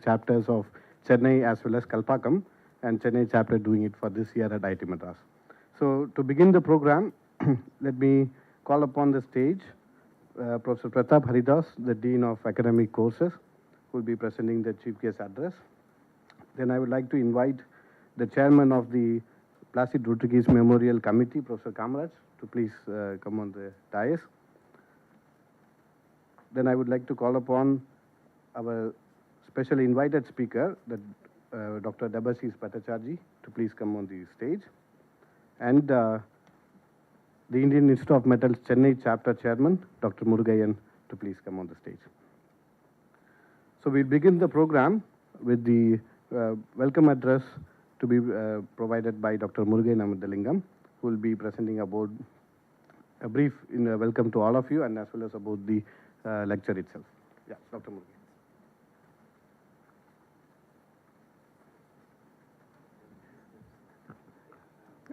chapters of Chennai as well as Kalpakkam, and Chennai chapter doing it for this year at IIT Madras. So to begin the program, let me call upon the stage Professor Pratap Haridas, the Dean of Academic Courses, who will be presenting the Chief Guest address. Then I would like to invite the Chairman of the Placid Rodriguez Memorial Committee, Professor Kamaraj, to please come on the dais. Then I would like to call upon our special invited speaker, Dr. Debashish Bhattacharjee, to please come on the stage. And the Indian Institute of Metals Chennai Chapter Chairman, Dr. Murugayan, to please come on the stage. So we'll begin the program with the welcome address to be provided by Dr. Murugayan Amadalingam, who will be presenting about a brief welcome to all of you and as well as about the lecture itself. Yeah, Dr. Murugayan.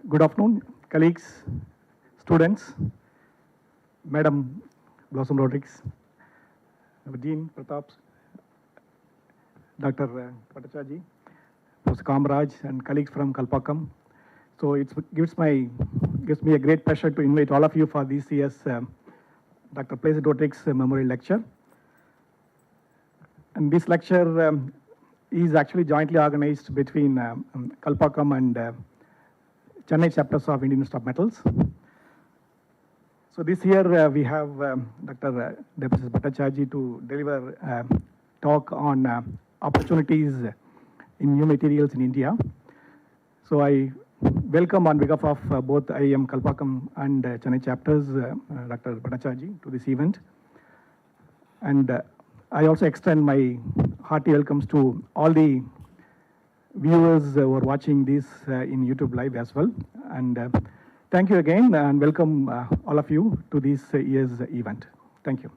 Good afternoon, colleagues, students, Madam Blossom Rodriguez, Dean Pratap, Dr. Bhattacharjee, Professor Kamaraj, and colleagues from Kalpakkam. So it gives me a great pleasure to invite all of you for this year's Dr. Placid Rodriguez Memorial Lecture. And this lecture is actually jointly organized between Kalpakkam and Chennai chapters of Indian Institute of Metals. So this year we have Dr. Debashish Bhattacharjee to deliver a talk on opportunities in new materials in India. So I welcome on behalf of both IIM Kalpakkam and Chennai chapters Dr. Bhattacharjee to this event. And I also extend my hearty welcomes to all the viewers who are watching this in YouTube Live as well. And thank you again and welcome all of you to this year's event. Thank you.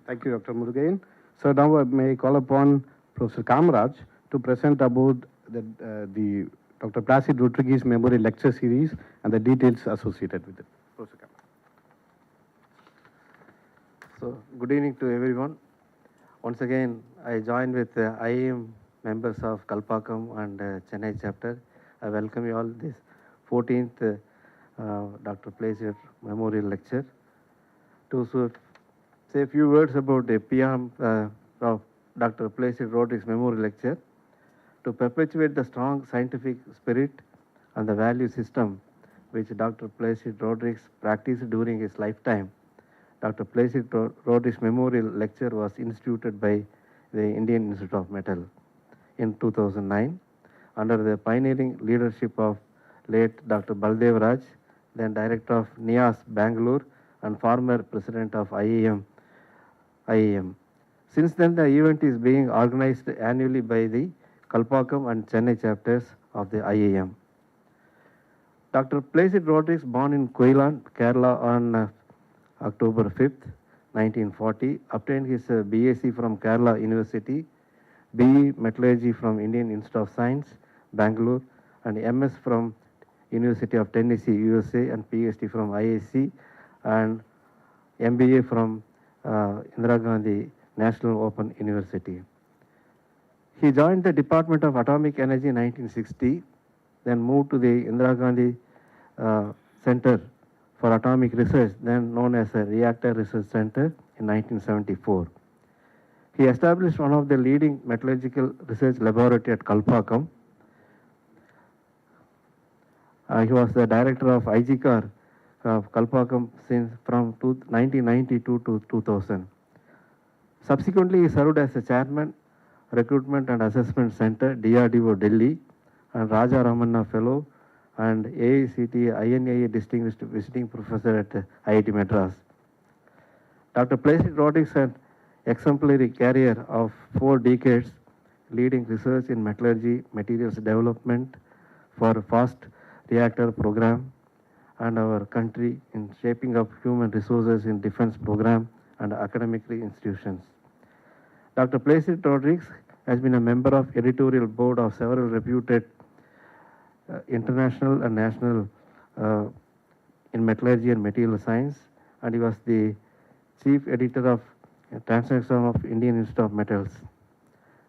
Thank you, Dr. Murugayan. So now I may call upon Professor Kamaraj to present about the Dr. Placid Rodriguez Memorial Lecture Series and the details associated with it. Professor Kamaraj. So, good evening to everyone. Once again, I join with IIM members of Kalpakkam and Chennai chapter. I welcome you all this 14th Dr. Placid Memorial Lecture. To say a few words about the PM of Dr. Placid Rodriguez Memorial Lecture, to perpetuate the strong scientific spirit and the value system which Dr. Placid Rodriguez practiced during his lifetime. Dr. Placid Rodriguez Memorial Lecture was instituted by the Indian Institute of Metal in 2009 under the pioneering leadership of late Dr. Baldev Raj, then Director of NIAS Bangalore and former President of IIM. Since then, the event is being organized annually by the Kalpakkam and Chennai chapters of the IIM. Dr. Placid Rodriguez, born in Koilan, Kerala on October 5th, 1940, obtained his BSc from Kerala University, BE Metallurgy from Indian Institute of Science, Bangalore, and MS from University of Tennessee, USA, and PhD from IIC, and MBA from Indira Gandhi National Open University. He joined the Department of Atomic Energy in 1960, then moved to the Indira Gandhi Center for Atomic Research, then known as the Reactor Research Center, in 1974. He established one of the leading metallurgical research laboratory at Kalpakkam. He was the director of IGCAR of Kalpakkam from 1992 to 2000. Subsequently, he served as the chairman, Recruitment and Assessment Center, DRDO Delhi, and Raja Ramanna Fellow, and AICT INAA Distinguished Visiting Professor at IIT Madras. Dr. Placid Rodriguez had exemplary career of 4 decades leading research in metallurgy, materials development for fast reactor program and our country in shaping up human resources in defense program and academic institutions. Dr. Placid Rodriguez has been a member of editorial board of several reputed international and national in metallurgy and material science, and he was the chief editor of Transaction of Indian Institute of Metals.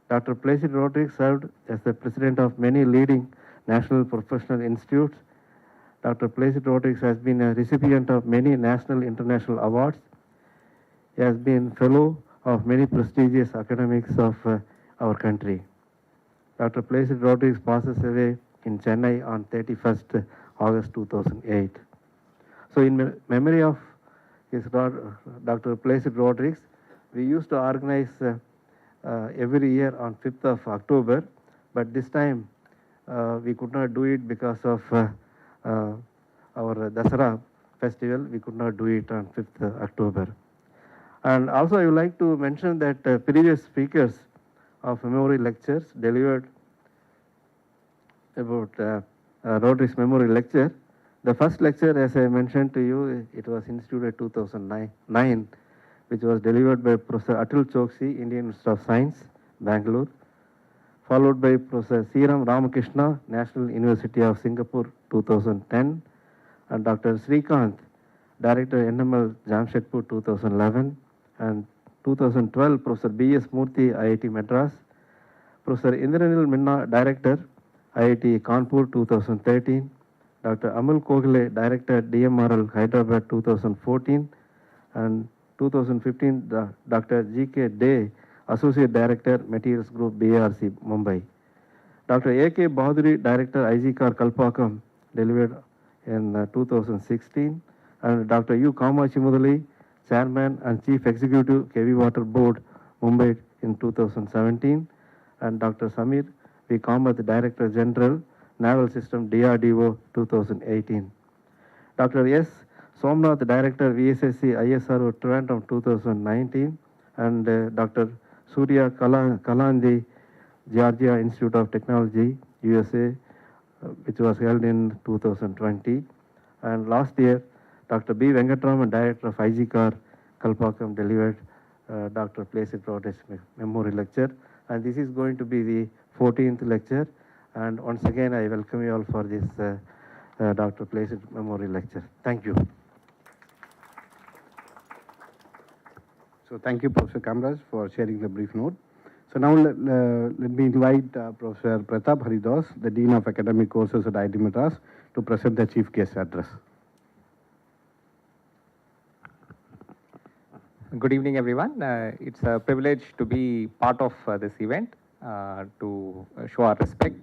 Dr. Placid Rodrigues served as the president of many leading national professional institutes. Dr. Placid Rodrigues has been a recipient of many national international awards. He has been fellow of many prestigious academics of our country. Dr. Placid Rodrigues passes away in Chennai on 31st August 2008. So in memory of Dr. Placid Rodrigues, we used to organize every year on 5th of October, but this time we could not do it because of our Dasara festival. We could not do it on 5th October. And also I would like to mention that previous speakers of memory lectures delivered about Rodrigues Memory Lecture. The first lecture, as I mentioned to you, it was instituted 2009, which was delivered by Professor Atul Choksi, Indian Institute of Science, Bangalore, followed by Professor Siram Ramakrishna, National University of Singapore, 2010, and Dr. Srikanth, Director NML, Jamshedpur, 2011, and 2012, Professor B.S. Murthy, IIT Madras, Professor Indranil Minna, Director, IIT Kanpur, 2013, Dr. Amul Kogle, Director, DMRL, Hyderabad, 2014, and 2015, Dr. G.K. Day, Associate Director, Materials Group, BARC, Mumbai. Dr. A.K. Bahaduri, Director, IGCAR, Kalpakam, delivered in 2016, and Dr. U. Kamachi Mudali, Chairman and Chief Executive, KV Water Board, Mumbai, in 2017, and Dr. Samir V. Kamath, Director General, Naval System, DRDO, 2018. Dr. S. Somnath, Director, VSSC, ISRO, Trivandrum, 2019, and Dr. Surya Kalandi, Georgia Institute of Technology, USA, which was held in 2020. And last year, Dr. B. Venkatraman, Director of IGCAR, Kalpakam, delivered Dr. Placid Rodrigues Memory Lecture. And this is going to be the 14th lecture. And once again, I welcome you all for this Dr. Placid Memory Lecture. Thank you. So thank you, Professor Kamraj, for sharing the brief note. So now let me invite Professor Pratap Haridas, the Dean of Academic Courses at IIT Madras, to present the chief guest address. Good evening, everyone. It's a privilege to be part of this event to show our respect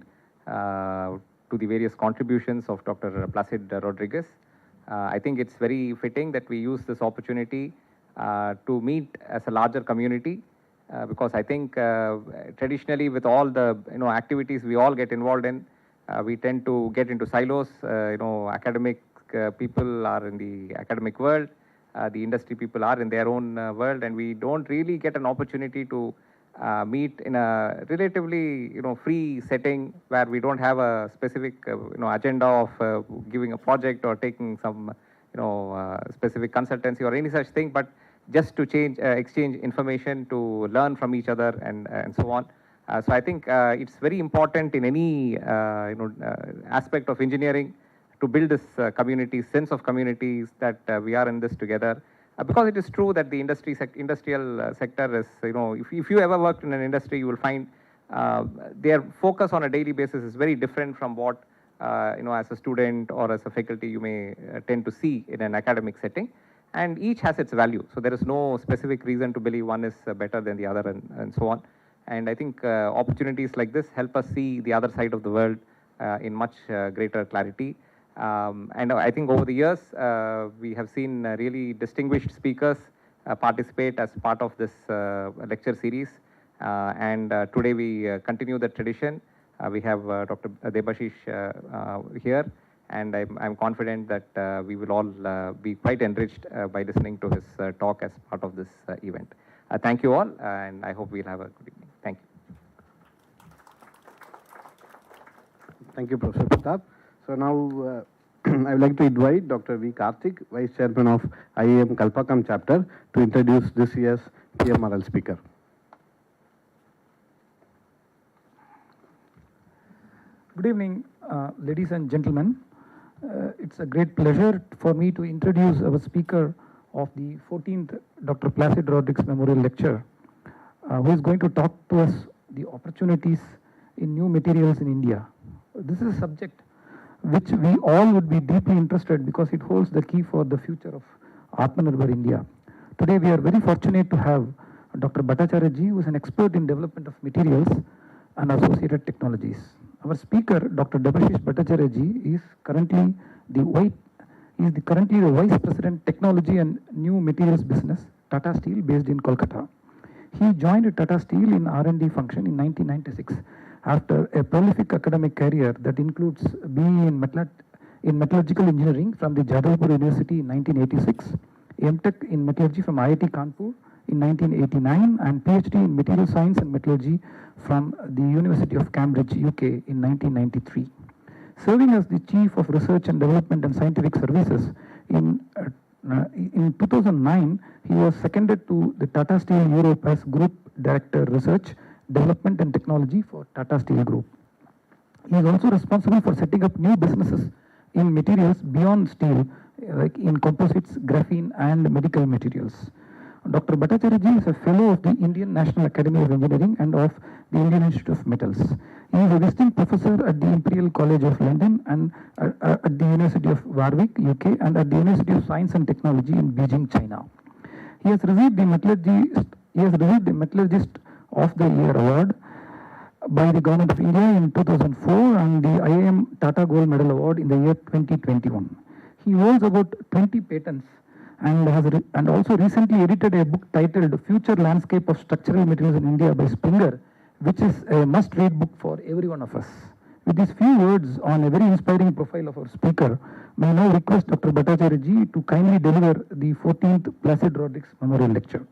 to the various contributions of Dr. Placid Rodrigues. I think it's very fitting that we use this opportunity to meet as a larger community because I think traditionally with all the activities we all get involved in, we tend to get into silos. Academic people are in the academic world. The industry people are in their own world, and we don't really get an opportunity to meet in a relatively free setting where we don't have a specific agenda of giving a project or taking some specific consultancy or any such thing, but just to exchange information, to learn from each other, and so on. So I think it's very important in any aspect of engineering to build this sense of communities that we are in this together. Because it is true that the industrial sector is, if you ever worked in an industry, you will find their focus on a daily basis is very different from what, as a student or as a faculty, you may tend to see in an academic setting. And each has its value. So there is no specific reason to believe one is better than the other and so on. And I think opportunities like this help us see the other side of the world in much greater clarity. And I think over the years, we have seen really distinguished speakers participate as part of this lecture series. And today we continue the tradition. We have Dr. Debashish here, and I'm confident that we will all be quite enriched by listening to his talk as part of this event. Thank you all, and I hope we'll have a good evening. Thank you. Thank you, Professor Pratap. So now I would like to invite Dr. V. Karthik, Vice Chairman of IAM Kalpakam chapter, to introduce this year's PMRL speaker. Good evening, ladies and gentlemen. It's a great pleasure for me to introduce our speaker of the 14th Dr. Placid Rodrigues Memorial Lecture, who is going to talk to us the opportunities in new materials in India. This is a subject which we all would be deeply interested because it holds the key for the future of Atmanirbhar India. Today we are very fortunate to have Dr. Bhattacharjee, who is an expert in development of materials and associated technologies. Our speaker, Dr. Debashish Bhattacharjee, is currently the Vice President Technology and New Materials Business, Tata Steel, based in Kolkata. He joined Tata Steel in R&D function in 1996 after a prolific academic career that includes BE in Metallurgical Engineering from the Jadavpur University in 1986, MTech in Metallurgy from IIT Kanpur in 1989, and PhD in Material Science and Metallurgy from the University of Cambridge, UK in 1993. Serving as the Chief of Research and Development and Scientific Services in 2009, he was seconded to the Tata Steel Europe as Group Director Research, Development and Technology for Tata Steel Group. He is also responsible for setting up new businesses in materials beyond steel, like in composites, graphene, and medical materials. Dr. Bhattacharjee is a fellow of the Indian National Academy of Engineering and of the Indian Institute of Metals. He is a visiting professor at the Imperial College of London and at the University of Warwick, UK, and at the University of Science and Technology in Beijing, China. He has received the Metallurgist of the Year Award by the Government of India in 2004 and the IIM Tata Gold Medal Award in the year 2021. He holds about 20 patents and also recently edited a book titled Future Landscape of Structural Materials in India by Springer, which is a must-read book for every one of us. With these few words on a very inspiring profile of our speaker, may I now request Dr. Bhattacharjee to kindly deliver the 14th Placid Rodrigues Memorial Lecture.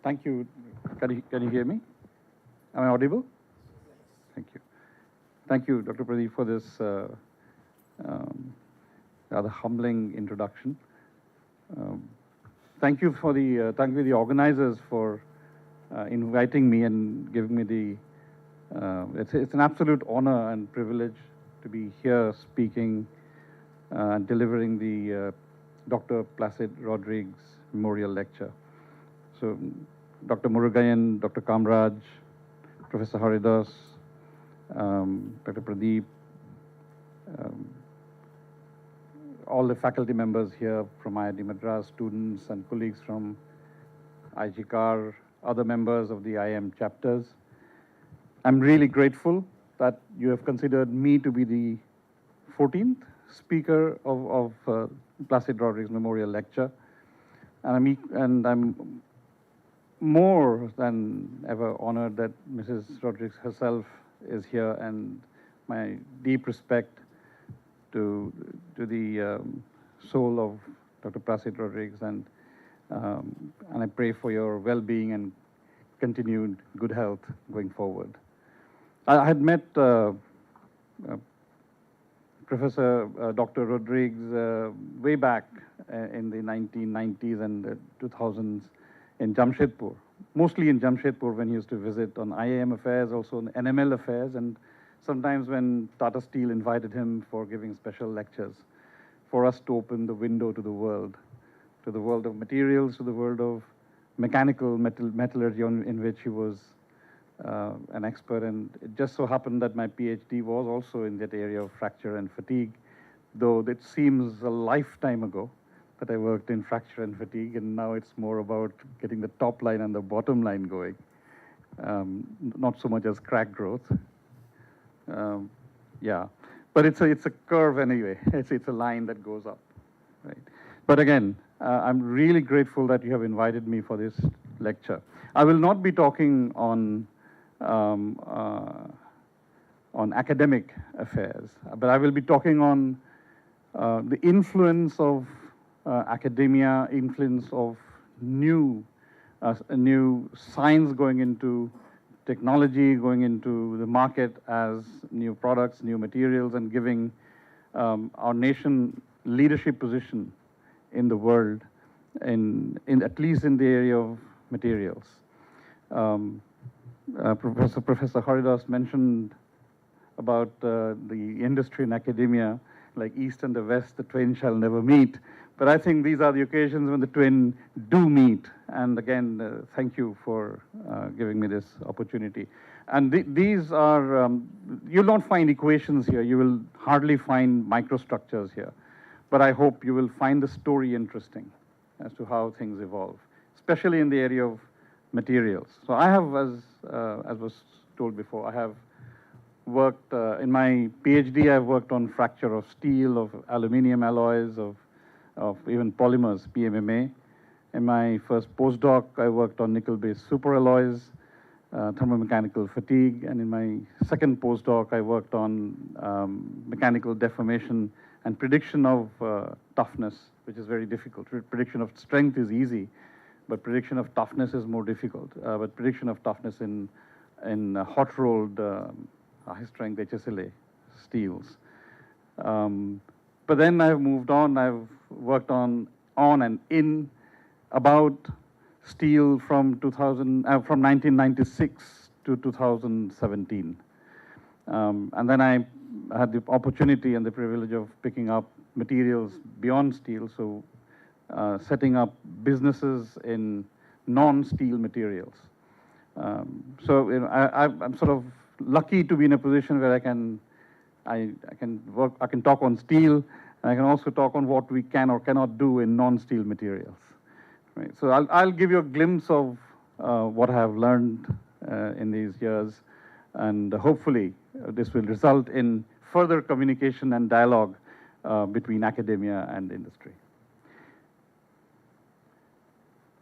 Thank you. Can you hear me? Am I audible? Thank you. Thank you, Dr. Pradeep, for this rather humbling introduction. Thank you for the organizers for inviting me and giving me the. It's an absolute honor and privilege to be here speaking and delivering the Dr. Placid Rodrigues Memorial Lecture. So, Dr. Murugayan, Dr. Kamraj, Professor Haridas, Dr. Pradeep, all the faculty members here from IIT Madras, students and colleagues from IGCAR, other members of the IIM chapters. I'm really grateful that you have considered me to be the 14th speaker of Placid Rodrigues Memorial Lecture. And I'm more than ever honored that Mrs. Rodrigues herself is here, and my deep respect to the soul of Dr. Placid Rodrigues, and I pray for your well-being and continued good health going forward. I had met Professor Dr. Rodrigues way back in the 1990s and 2000s in Jamshedpur, mostly in Jamshedpur when he used to visit on IIM affairs, also on NML affairs, and sometimes when Tata Steel invited him for giving special lectures for us to open the window to the world of materials, to the world of mechanical metallurgy in which he was an expert. And it just so happened that my PhD was also in that area of fracture and fatigue, though it seems a lifetime ago that I worked in fracture and fatigue, and now it's more about getting the top line and the bottom line going, not so much as crack growth. Yeah, but it's a curve anyway. It's a line that goes up, right? But again, I'm really grateful that you have invited me for this lecture. I will not be talking on academic affairs, but I will be talking on the influence of academia, influence of new science going into technology going into the market as new products, new materials, and giving our nation leadership position in the world, in at least in the area of materials. Professor Haridas mentioned about the industry and academia, like East and the West, the twain shall never meet. But I think these are the occasions when the twain do meet. And again, thank you for giving me this opportunity. And these are, you'll not find equations here. You will hardly find microstructures here. But I hope you will find the story interesting as to how things evolve, especially in the area of materials. So I have, as was told before, I have worked, in my PhD, I've worked on fracture of steel, of aluminum alloys, of even polymers, PMMA. In my first postdoc, I worked on nickel-based superalloys, thermomechanical fatigue, and in my second postdoc, I worked on mechanical deformation and prediction of toughness, which is very difficult. Prediction of strength is easy, but prediction of toughness is more difficult. But prediction of toughness in hot-rolled high-strength HSLA steels. But then I've moved on. I've worked on and in about steel from 1996 to 2017. And then I had the opportunity and the privilege of picking up materials beyond steel, so setting up businesses in non-steel materials. So you know, I'm sort of lucky to be in a position where I can talk on steel, and I can also talk on what we can or cannot do in non-steel materials. Right. So I'll give you a glimpse of what I have learned in these years, and hopefully this will result in further communication and dialogue between academia and industry.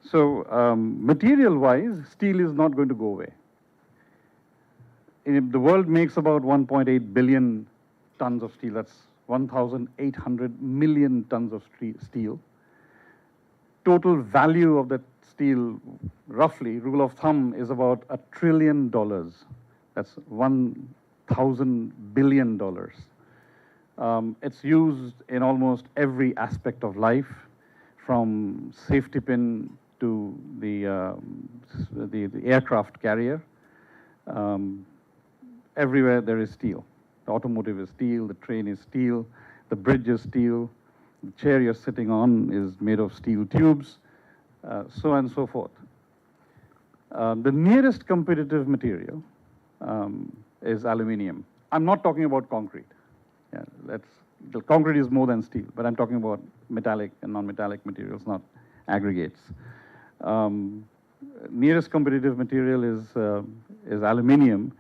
So material-wise, steel is not going to go away. The world makes about 1.8 billion tons of steel. That's 1,800 million tons of steel. Total value of that steel, roughly, rule of thumb, is about $1 trillion. That's $1,000 billion. It's used in almost every aspect of life, from safety pin to the aircraft carrier. Everywhere there is steel. The automotive is steel, the train is steel, the bridge is steel, the chair you're sitting on is made of steel tubes, so on and so forth. The nearest competitive material is aluminum. I'm not talking about concrete. Yeah, the concrete is more than steel, but I'm talking about metallic and non-metallic materials, not aggregates. Nearest competitive material is aluminum,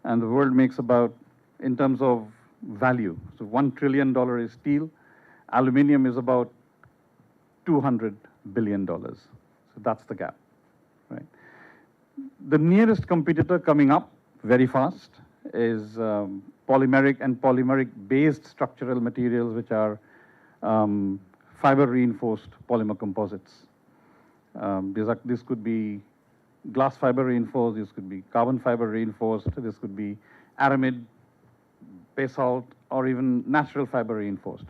and the world makes about, in terms of value, so $1 trillion is steel, aluminum is about $200 billion. So that's the gap, right? The nearest competitor coming up very fast is polymeric and polymeric-based structural materials, which are fiber-reinforced polymer composites. This could be glass fiber reinforced, this could be carbon fiber reinforced, this could be aramid, basalt, or even natural fiber reinforced.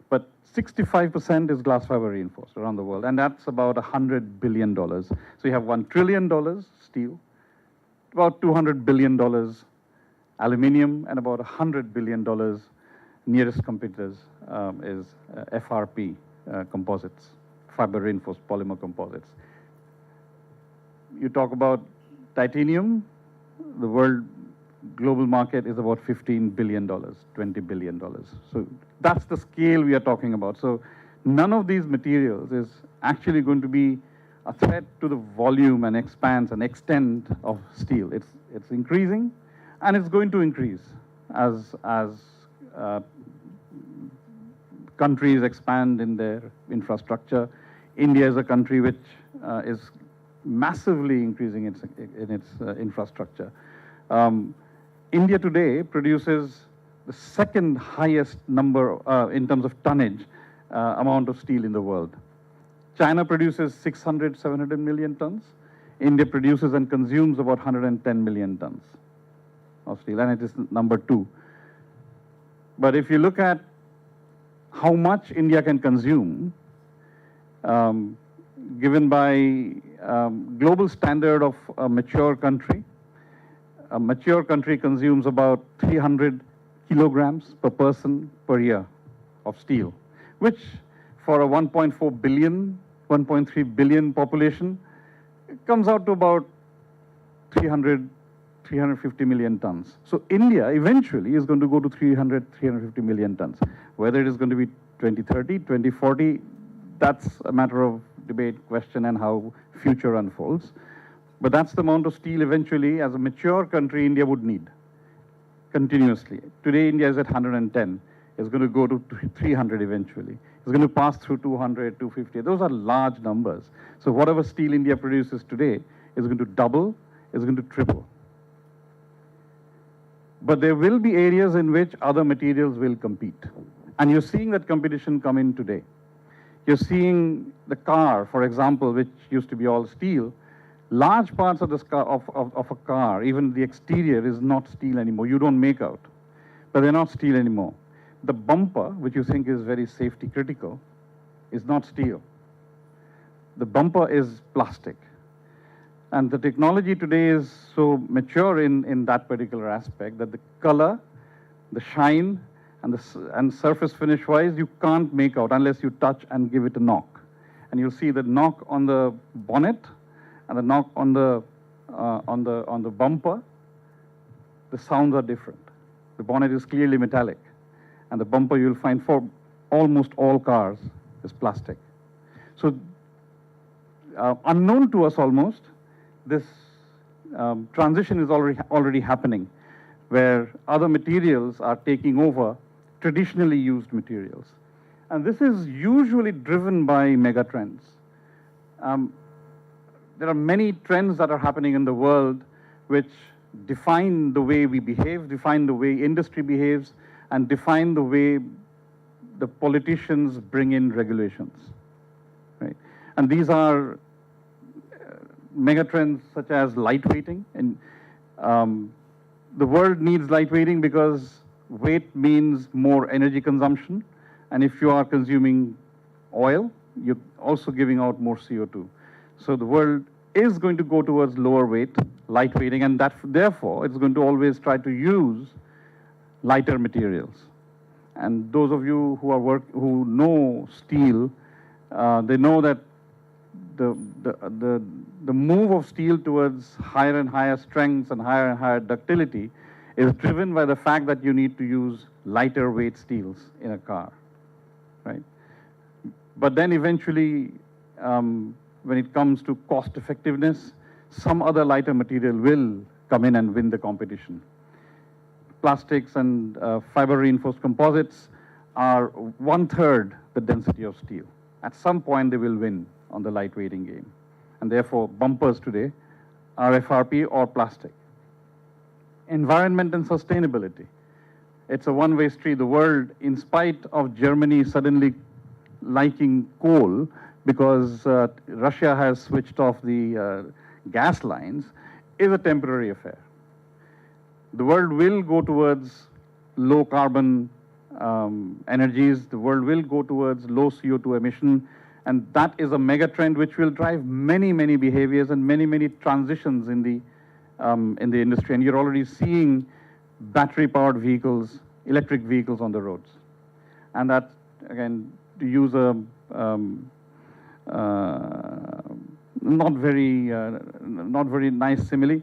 But 65% is glass fiber reinforced around the world, and that's about $100 billion. So you have $1 trillion steel, about $200 billion aluminum, and about $100 billion nearest competitors is FRP composites, fiber reinforced polymer composites. You talk about titanium, the world global market is about $15 billion, $20 billion. So that's the scale we are talking about. So none of these materials is actually going to be a threat to the volume and expanse and extent of steel. It's increasing, and it's going to increase as countries expand in their infrastructure. India is a country which is massively increasing in its infrastructure. India today produces the second highest number in terms of tonnage amount of steel in the world. China produces 600, 700 million tons. India produces and consumes about 110 million tons of steel, and it is number 2. But if you look at how much India can consume, given by global standard of a mature country consumes about 300 kilograms per person per year of steel, which for a 1.4 billion, 1.3 billion population, it comes out to about 350 million tons. So India eventually is going to go to 350 million tons. Whether it is going to be 2030, 2040, that's a matter of debate, question, and how future unfolds. But that's the amount of steel eventually, as a mature country, India would need continuously. Today, India is at 110. It's going to go to 300 eventually. It's going to pass through 200, 250. Those are large numbers. So whatever steel India produces today is going to double, is going to triple. But there will be areas in which other materials will compete. And you're seeing that competition come in today. You're seeing the car, for example, which used to be all steel. Large parts of a car, even the exterior, is not steel anymore. You don't make out. But they're not steel anymore. The bumper, which you think is very safety critical, is not steel. The bumper is plastic. And the technology today is so mature in that particular aspect that the color, the shine, and surface finish-wise, you can't make out unless you touch and give it a knock. And you'll see the knock on the bonnet and the knock on the bumper. The sounds are different. The bonnet is clearly metallic, and the bumper you'll find for almost all cars is plastic. So unknown to us almost, this transition is already happening, where other materials are taking over traditionally used materials. And this is usually driven by megatrends. There are many trends that are happening in the world which define the way we behave, define the way industry behaves, and define the way the politicians bring in regulations, right? And these are megatrends such as lightweighting. And the world needs lightweighting because weight means more energy consumption. And if you are consuming oil, you're also giving out more CO2. So the world is going to go towards lower weight, lightweighting, and that therefore it's going to always try to use lighter materials. And those of you who know steel, they know that the move of steel towards higher and higher strengths and higher ductility is driven by the fact that you need to use lighter weight steels in a car, right? But then eventually, when it comes to cost effectiveness, some other lighter material will come in and win the competition. Plastics and fiber reinforced composites are 1/3 the density of steel. At some point they will win on the lightweighting game. And therefore bumpers today are FRP or plastic. Environment and sustainability. It's a one-way street. The world, in spite of Germany suddenly liking coal because Russia has switched off the gas lines, is a temporary affair. The world will go towards low carbon energies. The world will go towards low CO2 emission. And that is a mega trend which will drive many, many behaviors and many, many transitions in the industry. And you're already seeing battery-powered vehicles, electric vehicles on the roads. And that, again, to use a not very nice simile,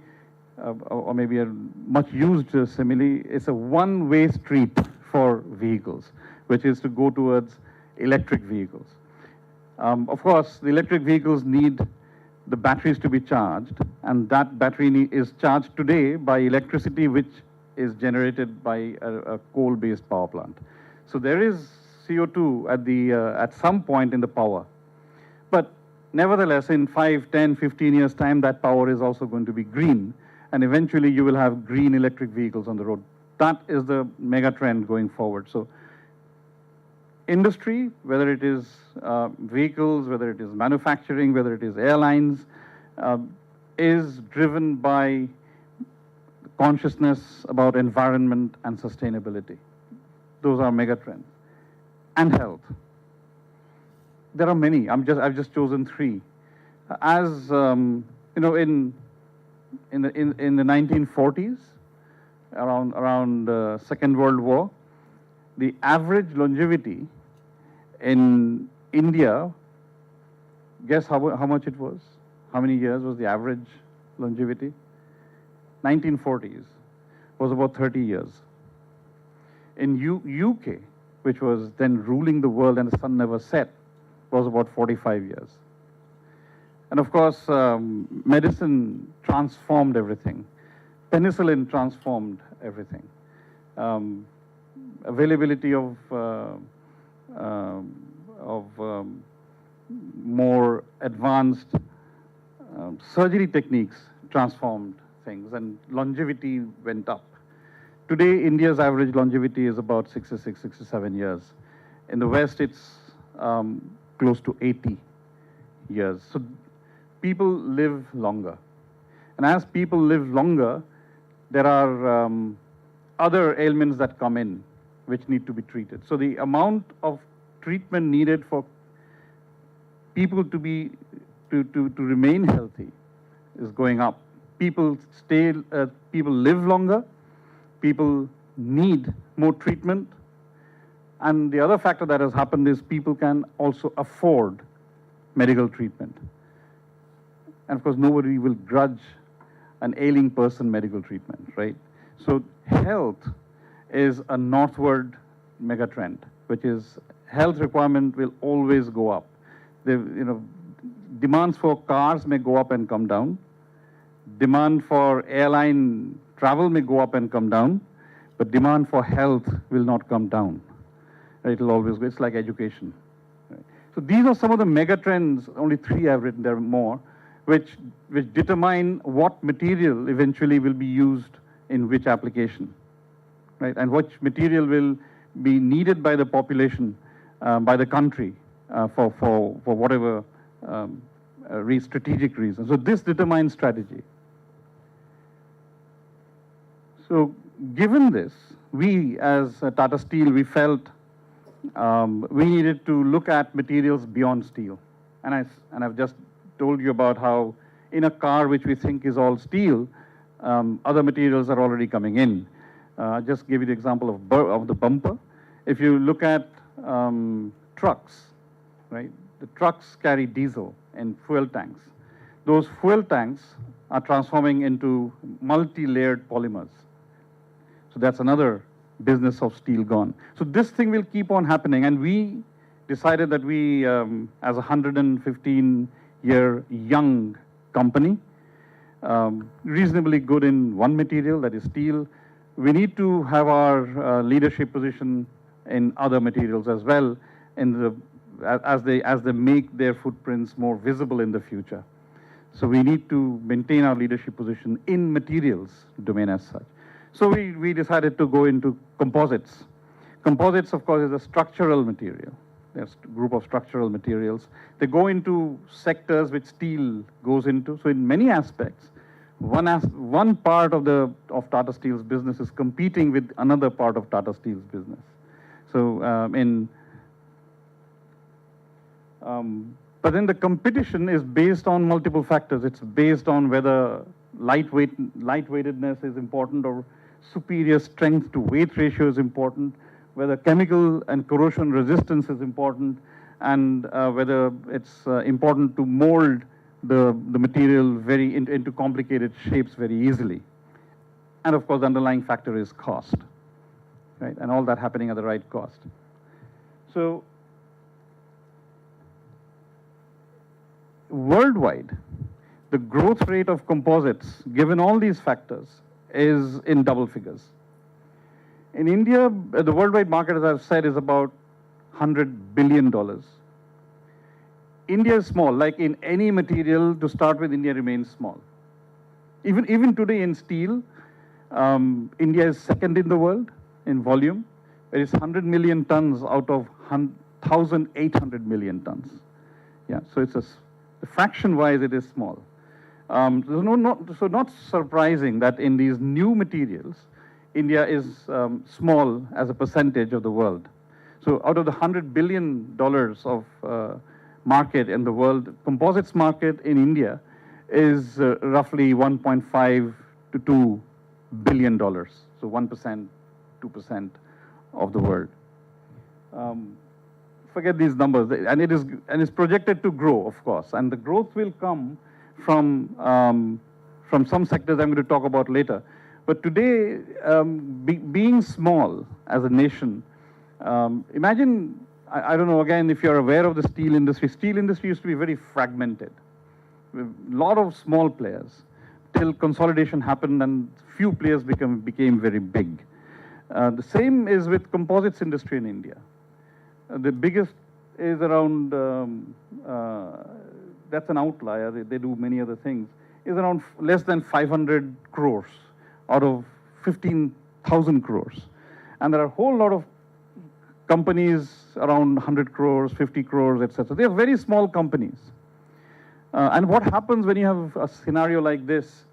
or maybe a much used simile, it's a one-way street for vehicles, which is to go towards electric vehicles. Of course, the electric vehicles need the batteries to be charged, and that battery is charged today by electricity which is generated by a coal-based power plant. So there is CO2 at some point in the power. But nevertheless, in 5, 10, 15 years' time, that power is also going to be green, and eventually you will have green electric vehicles on the road. That is the mega trend going forward. So industry, whether it is vehicles, whether it is manufacturing, whether it is airlines, is driven by consciousness about environment and sustainability. Those are mega trends. And health. There are many. I've just chosen three. As you know, in the 1940s, around Second World War, the average longevity in India, guess how much it was? How many years was the average longevity? 1940s was about 30 years. In UK, which was then ruling the world and the sun never set, was about 45 years. And of course, medicine transformed everything. Penicillin transformed everything. Availability of more advanced surgery techniques transformed things, and longevity went up. Today, India's average longevity is about 66, 67 years. In the West, it's close to 80 years. So people live longer. And as people live longer, there are other ailments that come in which need to be treated. So the amount of treatment needed for people to remain healthy is going up. People live longer, people need more treatment, and the other factor that has happened is people can also afford medical treatment. And of course, nobody will grudge an ailing person medical treatment, right? So health is a northward megatrend, which is health requirement will always go up. Demands for cars may go up and come down. Demand for airline travel may go up and come down, but demand for health will not come down. It will always go. It's like education. Right? So these are some of the mega trends. Only three I've written. There are more, which determine what material eventually will be used in which application, right? And which material will be needed by the population, by the country, for whatever strategic reasons. So this determines strategy. So given this, we as Tata Steel, we felt we needed to look at materials beyond steel. And I've just told you about how in a car which we think is all steel, other materials are already coming in. Just give you the example of the bumper. If you look at trucks, right? The trucks carry diesel and fuel tanks. Those fuel tanks are transforming into multi-layered polymers. So that's another business of steel gone. So this thing will keep on happening, and we decided that we, as a 115-year young company, reasonably good in one material, that is steel, we need to have our leadership position in other materials as well, as they make their footprints more visible in the future. So we need to maintain our leadership position in materials domain as such. So we decided to go into composites. Composites, of course, is a structural material. There's a group of structural materials. They go into sectors which steel goes into. So in many aspects, one part of Tata Steel's business is competing with another part of Tata Steel's business. So but then the competition is based on multiple factors. It's based on whether lightweightedness is important, or superior strength to weight ratio is important, whether chemical and corrosion resistance is important, and whether it's important to mold the material into complicated shapes very easily. And of course, the underlying factor is cost, right? And all that happening at the right cost. So worldwide, the growth rate of composites, given all these factors, is in double figures. In India, the worldwide market, as I've said, is about $100 billion. India is small. Like in any material, to start with, India remains small. Even today in steel, India is second in the world in volume. It is 100 million tons out of 1,800 million tons. Yeah, so it's fraction-wise, it is small. So not surprising that in these new materials, India is small as a percentage of the world. So out of the $100 billion of market in the world, composites market in India is roughly 1.5 to $2 billion. So 1%, 2% of the world. Forget these numbers, and it's projected to grow, of course, and the growth will come from some sectors I'm going to talk about later. But today, being small as a nation, imagine, I don't know, again, if you're aware of the steel industry used to be very fragmented, with a lot of small players, till consolidation happened and few players became very big. The same is with composites industry in India. The biggest is around, that's an outlier, they do many other things, is around less than 500 crores out of 15,000 crores. And there are a whole lot of companies around 100 crores, 50 crores, etc. They are very small companies. And what happens when you have a scenario like this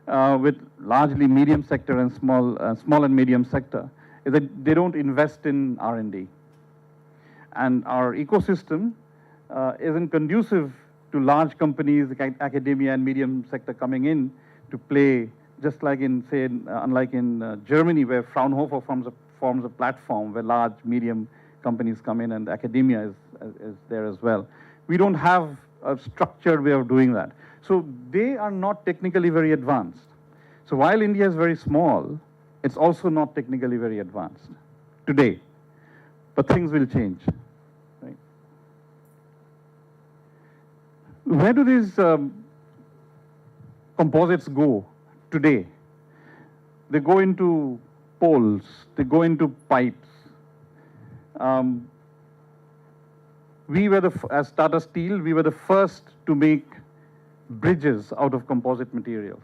with largely medium sector and small and medium sector is that they don't invest in R&D. And our ecosystem isn't conducive to large companies, academia and medium sector coming in to play, just like in, say, unlike in Germany, where Fraunhofer forms a platform where large, medium companies come in and academia is there as well. We don't have a structured way of doing that. So they are not technically very advanced. So while India is very small, it's also not technically very advanced today. But things will change. Right? Where do these composites go today? They go into poles, they go into pipes. We were as Tata Steel, we were the first to make bridges out of composite materials.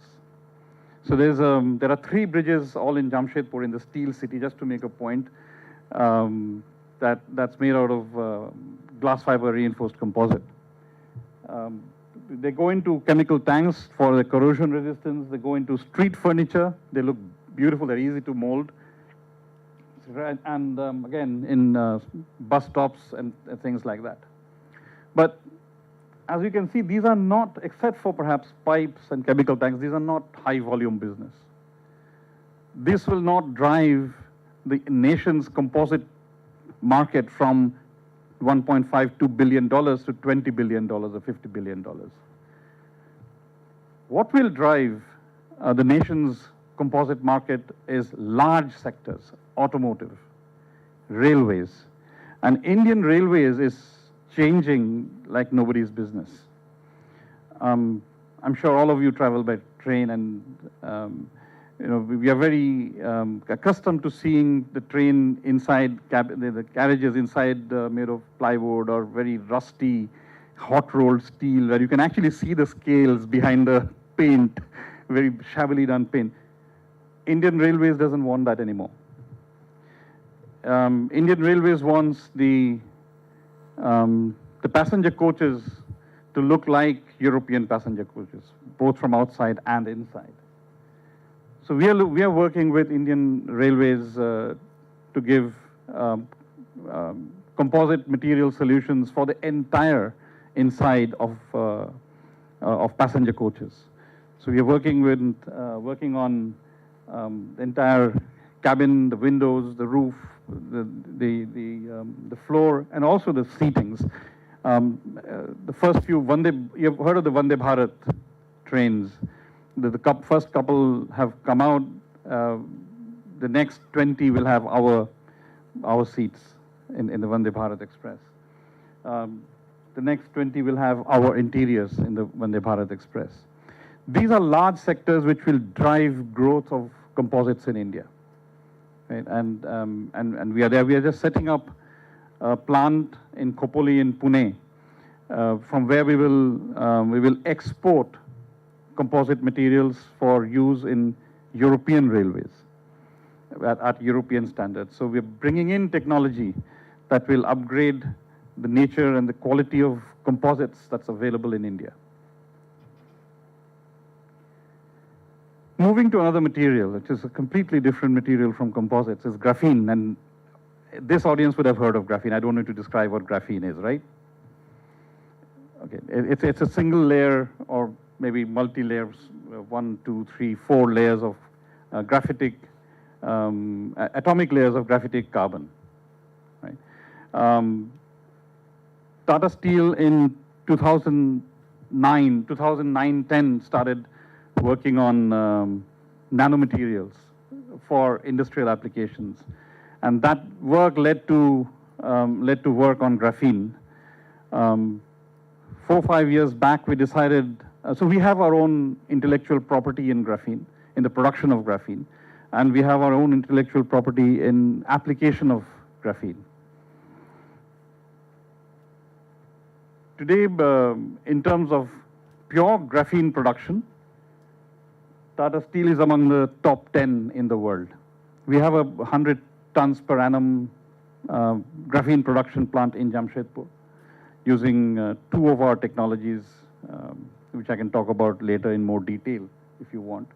So there are 3 bridges all in Jamshedpur in the steel city, just to make a point, that's made out of glass fiber reinforced composite. They go into chemical tanks for the corrosion resistance. They go into street furniture. They look beautiful. They're easy to mold. And again, in bus stops and things like that. But as you can see, these are not, except for perhaps pipes and chemical tanks, these are not high volume business. This will not drive the nation's composite market from $1.52 billion to $20 billion or $50 billion. What will drive the nation's composite market is large sectors, automotive, railways. And Indian Railways is changing like nobody's business. I'm sure all of you travel by train, and we are very accustomed to seeing the train inside, the carriages inside made of plywood or very rusty, hot-rolled steel, where you can actually see the scales behind the paint, very shabbily done paint. Indian Railways doesn't want that anymore. Indian Railways wants the passenger coaches to look like European passenger coaches, both from outside and inside. So we are working with Indian Railways to give composite material solutions for the entire inside of passenger coaches. So we are working on the entire cabin, the windows, the roof, the floor, and also the seatings. The first few you've heard of the Vande Bharat trains. The first couple have come out. The next 20 will have our seats in the Vande Bharat Express. The next 20 will have our interiors in the Vande Bharat Express. These are large sectors which will drive growth of composites in India. Right? And we are there. We are just setting up a plant in Khopoli in Pune, from where we will export composite materials for use in European railways at European standards. So we're bringing in technology that will upgrade the nature and the quality of composites that's available in India. Moving to another material, which is a completely different material from composites, is graphene. And this audience would have heard of graphene. I don't need to describe what graphene is, right? Okay, it's a single layer or maybe multi-layers, 1, 2, 3, 4 layers of graphitic, atomic layers of graphitic carbon, right? Tata Steel in 2009-10 started working on nanomaterials for industrial applications, and that work led to work on graphene. 4 or 5 years back, we decided. So we have our own intellectual property in graphene, in the production of graphene, and we have our own intellectual property in application of graphene. Today, in terms of pure graphene production, Tata Steel is among the top 10 in the world. We have a 100 tons per annum graphene production plant in Jamshedpur, using 2 of our technologies, which I can talk about later in more detail if you want.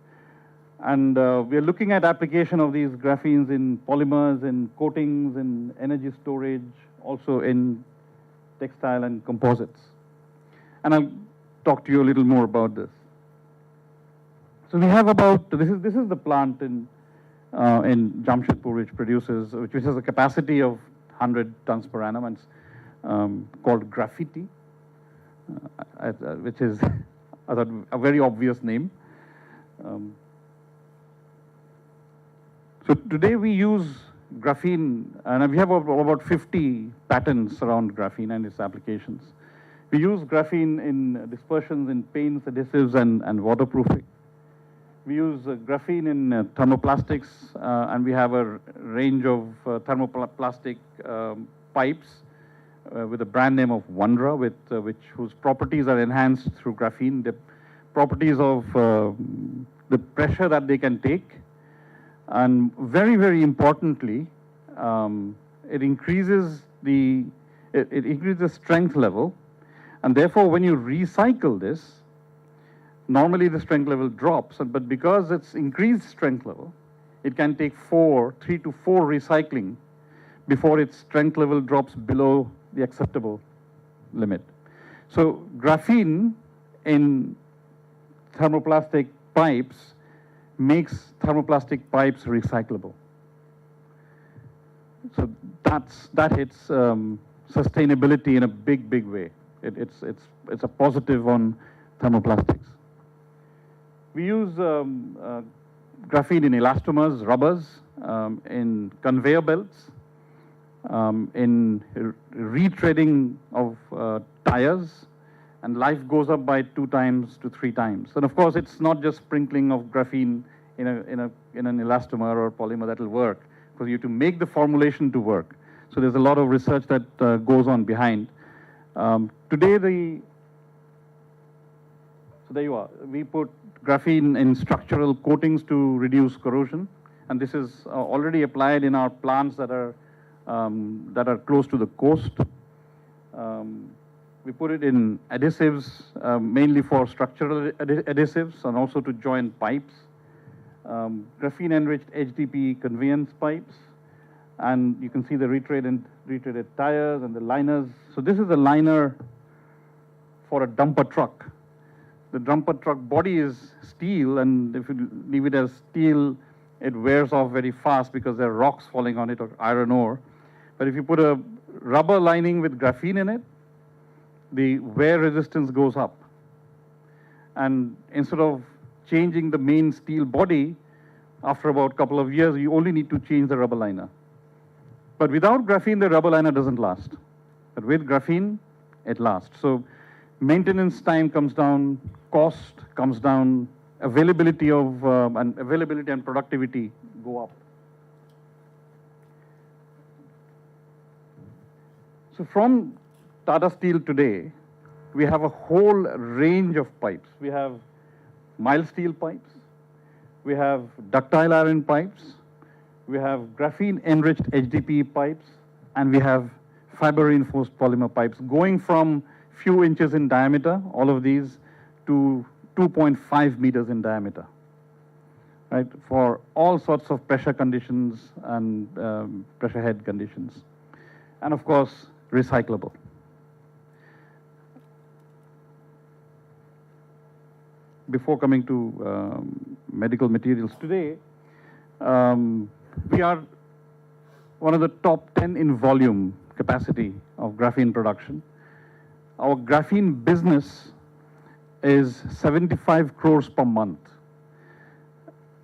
And we are looking at application of these graphenes in polymers, in coatings, in energy storage, also in textile and composites. And I'll talk to you a little more about this. So we have about, this is the plant in Jamshedpur which has a capacity of 100 tons per annum, and it's called Graphite, which is a very obvious name. So today we use graphene, and we have about 50 patents around graphene and its applications. We use graphene in dispersions in paints, adhesives, and waterproofing. We use graphene in thermoplastics, and we have a range of thermoplastic pipes with a brand name of Wondra, whose properties are enhanced through graphene. The properties of the pressure that they can take, and very, very importantly, it increases strength level, and therefore when you recycle this, normally the strength level drops, but because it's increased strength level, it can take 3 to 4 recycling before its strength level drops below the acceptable limit. So graphene in thermoplastic pipes makes thermoplastic pipes recyclable. So that hits sustainability in a big, big way. It's a positive on thermoplastics. We use graphene in elastomers, rubbers, in conveyor belts, in retreading of tires, and life goes up by 2 times to 3 times. And of course, it's not just sprinkling of graphene in an elastomer or polymer that will work, because you have to make the formulation to work. So there's a lot of research that goes on behind. Today, so there you are. We put graphene in structural coatings to reduce corrosion, and this is already applied in our plants that are close to the coast. We put it in adhesives, mainly for structural adhesives and also to join pipes. Graphene-enriched HDPE conveyance pipes, and you can see the retreaded tires and the liners. So this is a liner for a dumper truck. The dumper truck body is steel, and if you leave it as steel, it wears off very fast because there are rocks falling on it or iron ore. But if you put a rubber lining with graphene in it, the wear resistance goes up. And instead of changing the main steel body, after about a couple of years, you only need to change the rubber liner. But without graphene, the rubber liner doesn't last. But with graphene, it lasts. So maintenance time comes down, cost comes down, availability and productivity go up. So from Tata Steel today, we have a whole range of pipes. We have mild steel pipes, we have ductile iron pipes, we have graphene-enriched HDPE pipes, and we have fiber-reinforced polymer pipes going from few inches in diameter, all of these, to 2.5 meters in diameter. right, for all sorts of pressure conditions and pressure head conditions. And of course, recyclable. Before coming to medical materials today, we are one of the top 10 in volume capacity of graphene production. Our graphene business is 75 crores per month.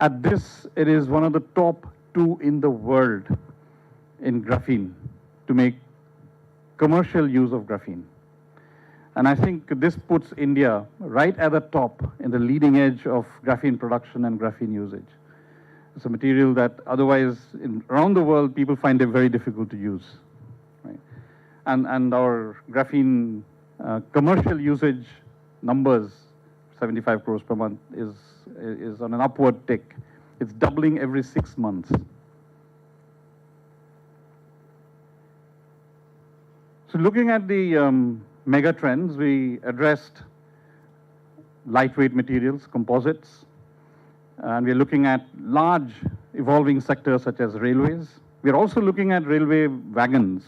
At this, it is one of the top 2 in the world in graphene to make commercial use of graphene. And I think this puts India right at the top in the leading edge of graphene production and graphene usage. It's a material that otherwise around the world people find it very difficult to use. Right? And our graphene commercial usage numbers, 75 crores per month, is on an upward tick. It's doubling every 6 months. So looking at the mega trends, we addressed lightweight materials, composites, and we're looking at large evolving sectors such as railways. We're also looking at railway wagons,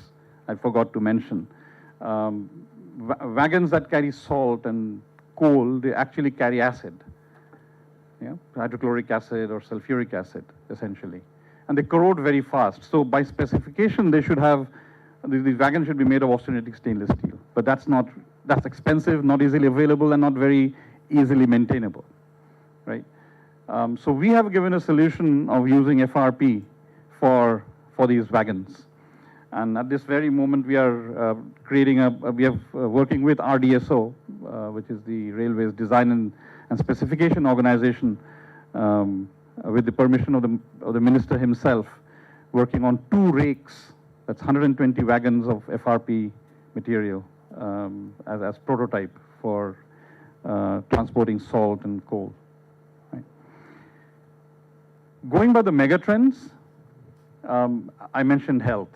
I forgot to mention. Wagons that carry salt and coal, they actually carry acid, hydrochloric acid or sulfuric acid, essentially. And they corrode very fast. So by specification, they should have, these wagons should be made of austenitic stainless steel. But that's expensive, not easily available, and not very easily maintainable, right? So we have given a solution of using FRP for these wagons. And at this very moment, we are working with RDSO, which is the Railways Design and Specification Organization, with the permission of the minister himself, working on 2 rakes, that's 120 wagons of FRP material as prototype for transporting salt and coal. Right. Going by the megatrends, I mentioned health.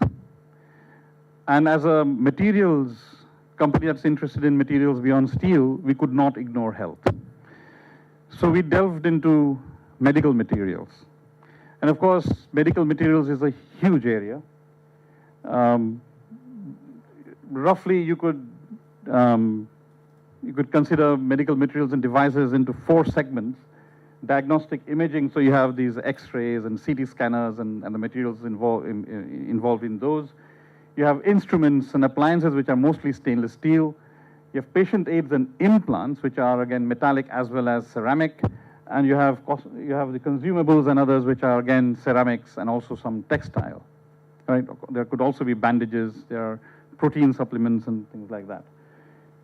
And as a materials company that's interested in materials beyond steel, we could not ignore health. So we delved into medical materials. And of course, medical materials is a huge area. Roughly, you could consider medical materials and devices into 4 segments. Diagnostic imaging, so you have these X-rays and CT scanners and the materials involved in those. You have instruments and appliances, which are mostly stainless steel. You have patient aids and implants, which are, again, metallic as well as ceramic. And you have the consumables and others, which are, again, ceramics and also some textile. Right? There could also be bandages. There are protein supplements and things like that.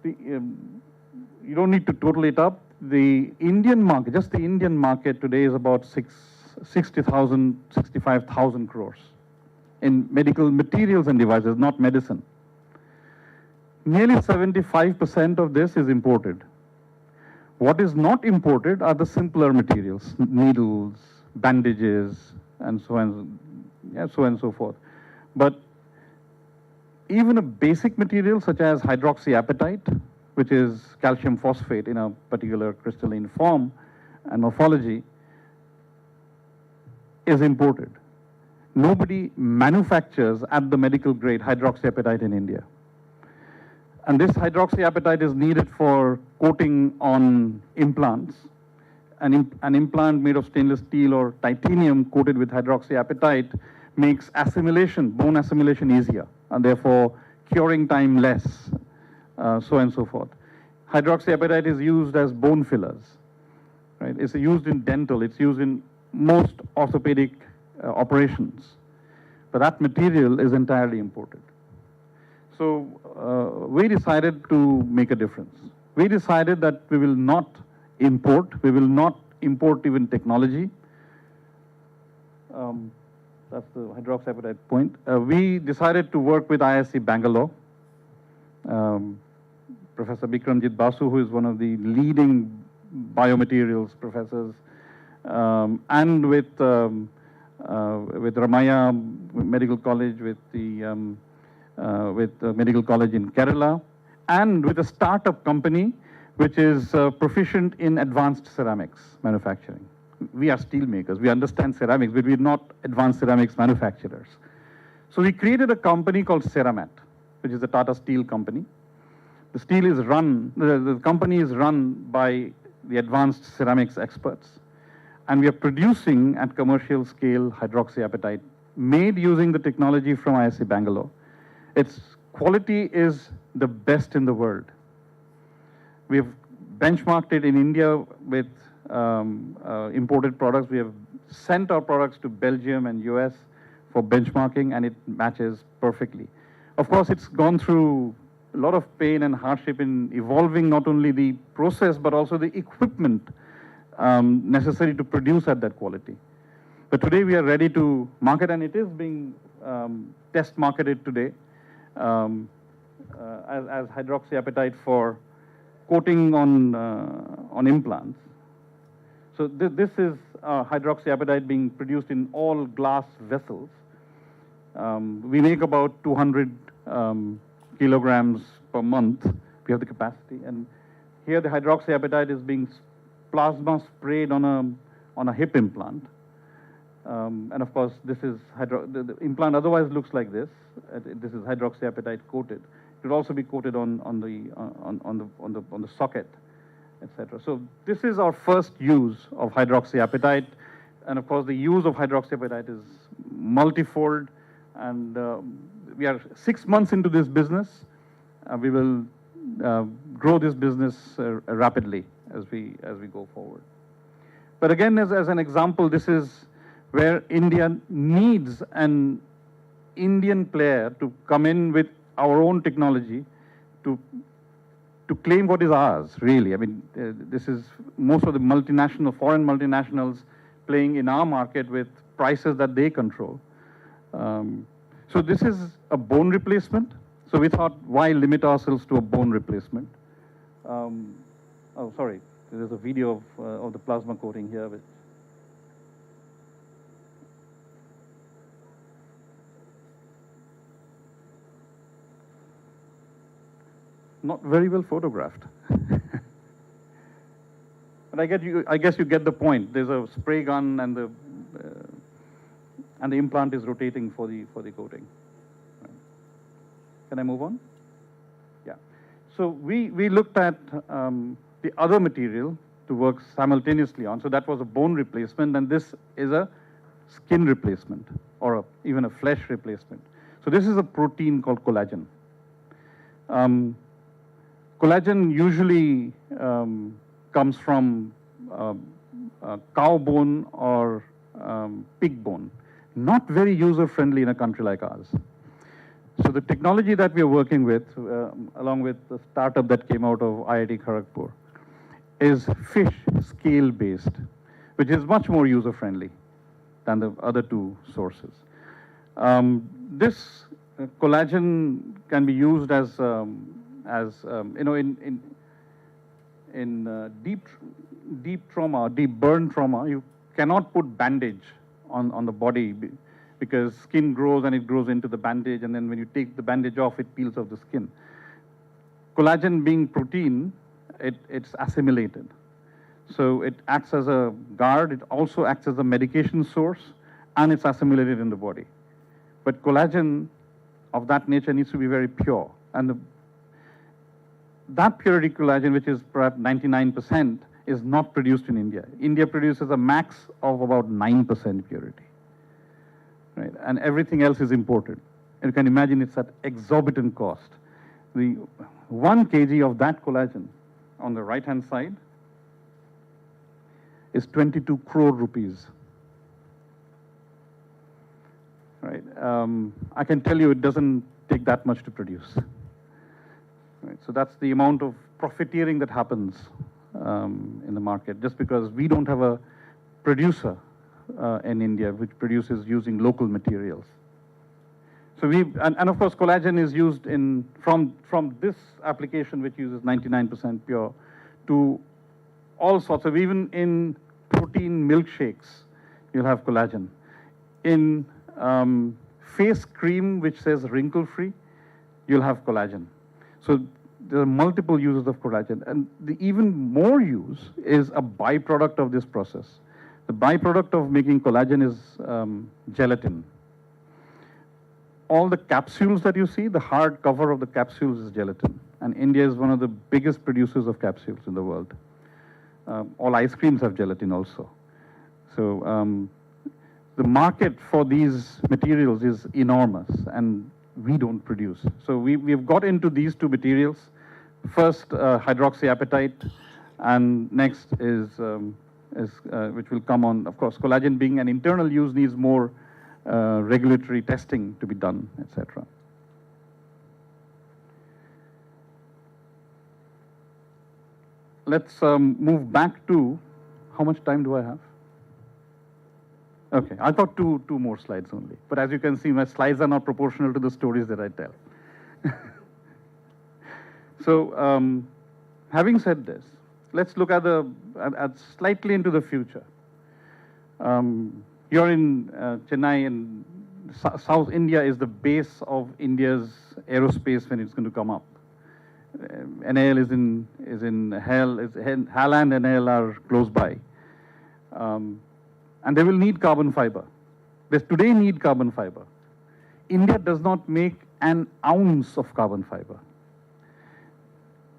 You don't need to total it up. The Indian market, just the Indian market today is about 60,000, 65,000 crores. In medical materials and devices, not medicine. Nearly 75% of this is imported. What is not imported are the simpler materials, needles, bandages, and so on and so forth. But even a basic material such as hydroxyapatite, which is calcium phosphate in a particular crystalline form and morphology, is imported. Nobody manufactures at the medical grade hydroxyapatite in India. And this hydroxyapatite is needed for coating on implants. An implant made of stainless steel or titanium coated with hydroxyapatite makes assimilation, bone assimilation easier, and therefore curing time less, so and so forth. Hydroxyapatite is used as bone fillers, right? It's used in dental, it's used in most orthopedic operations, but that material is entirely imported. So we decided to make a difference. We decided that we will not import even technology. That's the hydroxyapatite point. We decided to work with IISc Bangalore, Professor Bikramjit Basu, who is one of the leading biomaterials professors, and with Ramaya Medical College, with the Medical College in Kerala, and with a startup company which is proficient in advanced ceramics manufacturing. we are steel makers. We understand ceramics, but we're not advanced ceramics manufacturers. So we created a company called Ceramat, which is a Tata Steel company. The company is run by the advanced ceramics experts. And we are producing at commercial scale hydroxyapatite made using the technology from ISC Bangalore. Its quality is the best in the world. We have benchmarked it in India with imported products. We have sent our products to Belgium and US for benchmarking, and it matches perfectly. Of course, it's gone through a lot of pain and hardship in evolving not only the process, but also the equipment necessary to produce at that quality. But today we are ready to market, and it is being test marketed today as hydroxyapatite for coating on implants. So this is hydroxyapatite being produced in all glass vessels. We make about 200 kilograms per month. We have the capacity, and here the hydroxyapatite is being plasma sprayed on a hip implant. And of course, this is the implant otherwise looks like this. This is hydroxyapatite coated. It will also be coated on the socket, etc. So this is our first use of hydroxyapatite, and of course the use of hydroxyapatite is multifold. And we are 6 months into this business. We will grow this business rapidly as we go forward. But again, as an example, this is where India needs an Indian player to come in with our own technology to claim what is ours, really. I mean, this is most of the foreign multinationals playing in our market with prices that they control. So this is a bone replacement. So we thought, why limit ourselves to a bone replacement? Oh, sorry, there's a video of the plasma coating here. Not very well photographed. But I guess you get the point. There's a spray gun, and the implant is rotating for the coating. Can I move on? Yeah. So we looked at the other material to work simultaneously on. So that was a bone replacement, and this is a skin replacement, or even a flesh replacement. So this is a protein called collagen. Collagen usually comes from cow bone or pig bone. Not very user-friendly in a country like ours. So the technology that we are working with, along with the startup that came out of IIT Kharagpur, is fish scale-based, which is much more user-friendly than the other two sources. This collagen can be used as in deep trauma, deep burn trauma. You cannot put bandage on the body because skin grows and it grows into the bandage, and then when you take the bandage off, it peels off the skin. Collagen being protein, it's assimilated. So it acts as a guard, it also acts as a medication source, and it's assimilated in the body. But collagen of that nature needs to be very pure. And that purity collagen, which is perhaps 99%, is not produced in India. India produces a max of about 9% purity. Right? And everything else is imported. And you can imagine it's at exorbitant cost. The 1 kg of that collagen on the right-hand side is 22 crore rupees. Right? I can tell you it doesn't take that much to produce. Right? So that's the amount of profiteering that happens in the market, just because we don't have a producer in India which produces using local materials. So and of course collagen is used from this application, which uses 99% pure, to all sorts of, even in protein milkshakes, you'll have collagen. In face cream, which says wrinkle-free, you'll have collagen. So there are multiple uses of collagen. And the even more use is a byproduct of this process, The byproduct of making collagen is gelatin. All the capsules that you see, the hard cover of the capsules is gelatin. And India is one of the biggest producers of capsules in the world. All ice creams have gelatin also. So the market for these materials is enormous, and we don't produce. So we've got into these two materials. First, hydroxyapatite, and next is which will come on, of course, collagen being an internal use needs more regulatory testing to be done, etc. Let's move back to, how much time do I have? Okay, I thought two more slides only. But as you can see, my slides are not proportional to the stories that I tell. So, having said this, let's look at slightly into the future. You're in Chennai, and South India is the base of India's aerospace when it's going to come up. NAL is in HAL, HAL and NAL are close by. And they will need carbon fiber. They today need carbon fiber. India does not make an ounce of carbon fiber.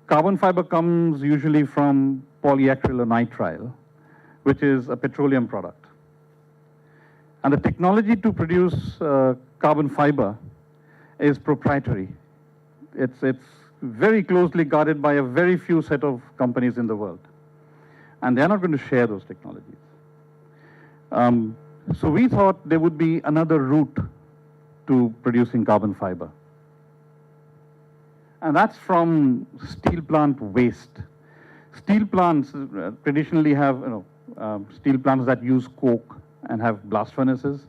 Carbon fiber comes usually from polyacrylonitrile, which is a petroleum product. And the technology to produce carbon fiber is proprietary. It's very closely guarded by a very few set of companies in the world. And they're not going to share those technologies. So we thought there would be another route to producing carbon fiber. And that's from steel plant waste. Steel plants traditionally have, steel plants that use coke and have blast furnaces.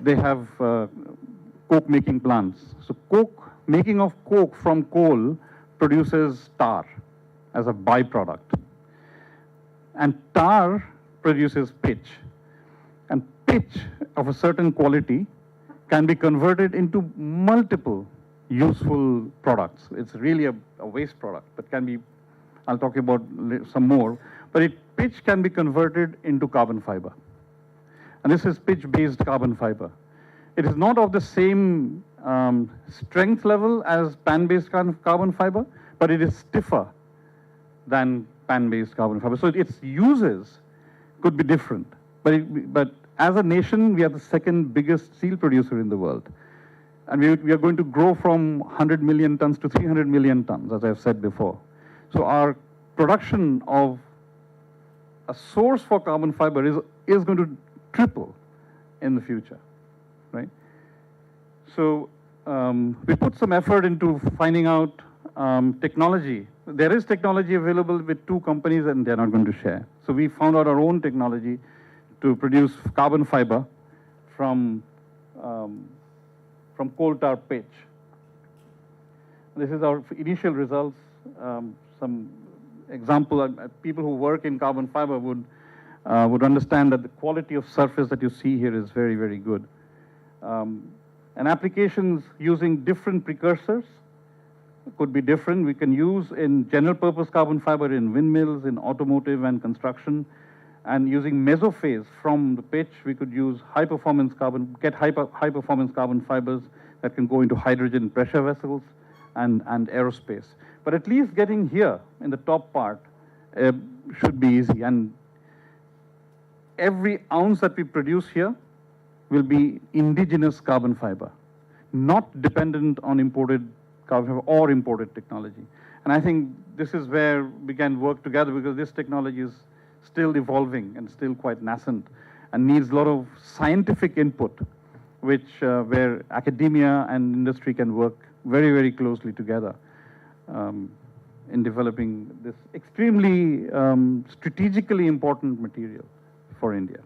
They have coke making plants. So making of coke from coal produces tar as a byproduct. And tar produces pitch. And pitch of a certain quality can be converted into multiple useful products. It's really a waste product, but can be, I'll talk about some more, but pitch can be converted into carbon fiber. And this is pitch-based carbon fiber. It is not of the same strength level as pan-based carbon fiber, but it is stiffer than pan-based carbon fiber. So its uses could be different. But as a nation, we are the second biggest steel producer in the world. And we are going to grow from 100 million tons to 300 million tons, as I've said before. So our production of a source for carbon fiber is going to triple in the future, right? So we put some effort into finding out technology. There is technology available with two companies, and they're not going to share. So we found out our own technology to produce carbon fiber from coal tar pitch. This is our initial results. Some example, people who work in carbon fiber would understand that the quality of surface that you see here is very, very good. And applications using different precursors could be different. We can use in general purpose carbon fiber in windmills, in automotive and construction. And using mesophase from the pitch, we could use high performance carbon fibers that can go into hydrogen pressure vessels and aerospace. But at least getting here in the top part should be easy. And every ounce that we produce here will be indigenous carbon fiber, not dependent on imported carbon fiber or imported technology. And I think this is where we can work together, because this technology is still evolving and still quite nascent and needs a lot of scientific input, which where academia and industry can work very, very closely together in developing this extremely strategically important material for India.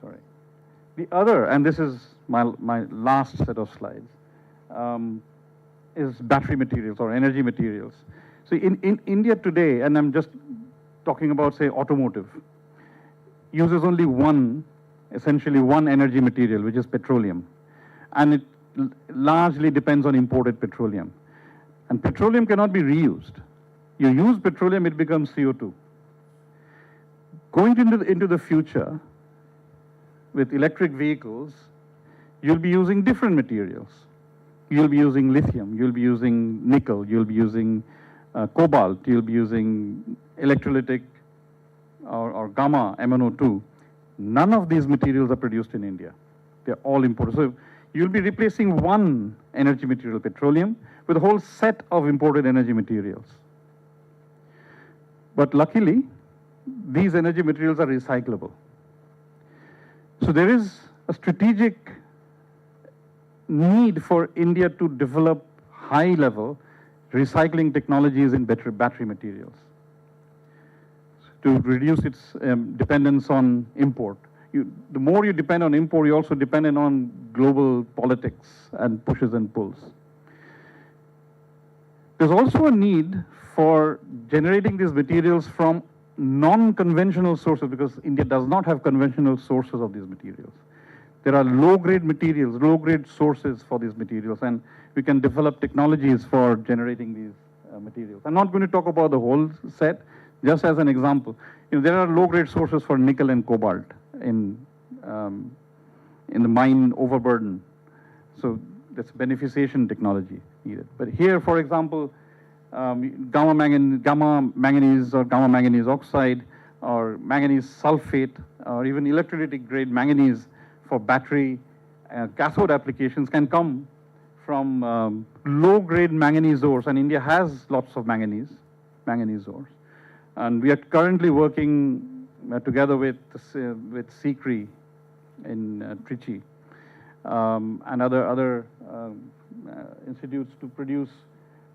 Sorry. The other, and this is my last set of slides, is battery materials or energy materials. So in India today, and I'm just talking about, say, automotive, uses only essentially one energy material, which is petroleum. And it largely depends on imported petroleum. And petroleum cannot be reused. You use petroleum, it becomes CO2. Going into the future, with electric vehicles, you'll be using different materials. You'll be using lithium, you'll be using nickel, you'll be using cobalt, you'll be using electrolytic or gamma MnO2. None of these materials are produced in India. They're all imported. So you'll be replacing one energy material, petroleum, with a whole set of imported energy materials. But luckily, these energy materials are recyclable. So there is a strategic need for India to develop high-level recycling technologies in battery materials to reduce its dependence on import. The more you depend on import, you're also dependent on global politics and pushes and pulls. There's also a need for generating these materials from non-conventional sources, because India does not have conventional sources of these materials. There are low-grade materials, low-grade sources for these materials, and we can develop technologies for generating these materials. I'm not going to talk about the whole set, just as an example. There are low-grade sources for nickel and cobalt in the mine overburden. So that's beneficiation technology needed. But here, for example, gamma manganese or gamma manganese oxide or manganese sulfate or even electrolytic grade manganese for battery cathode applications can come from low-grade manganese ores, and India has lots of manganese ores. And we are currently working together with Sikri in Trichy and other institutes to produce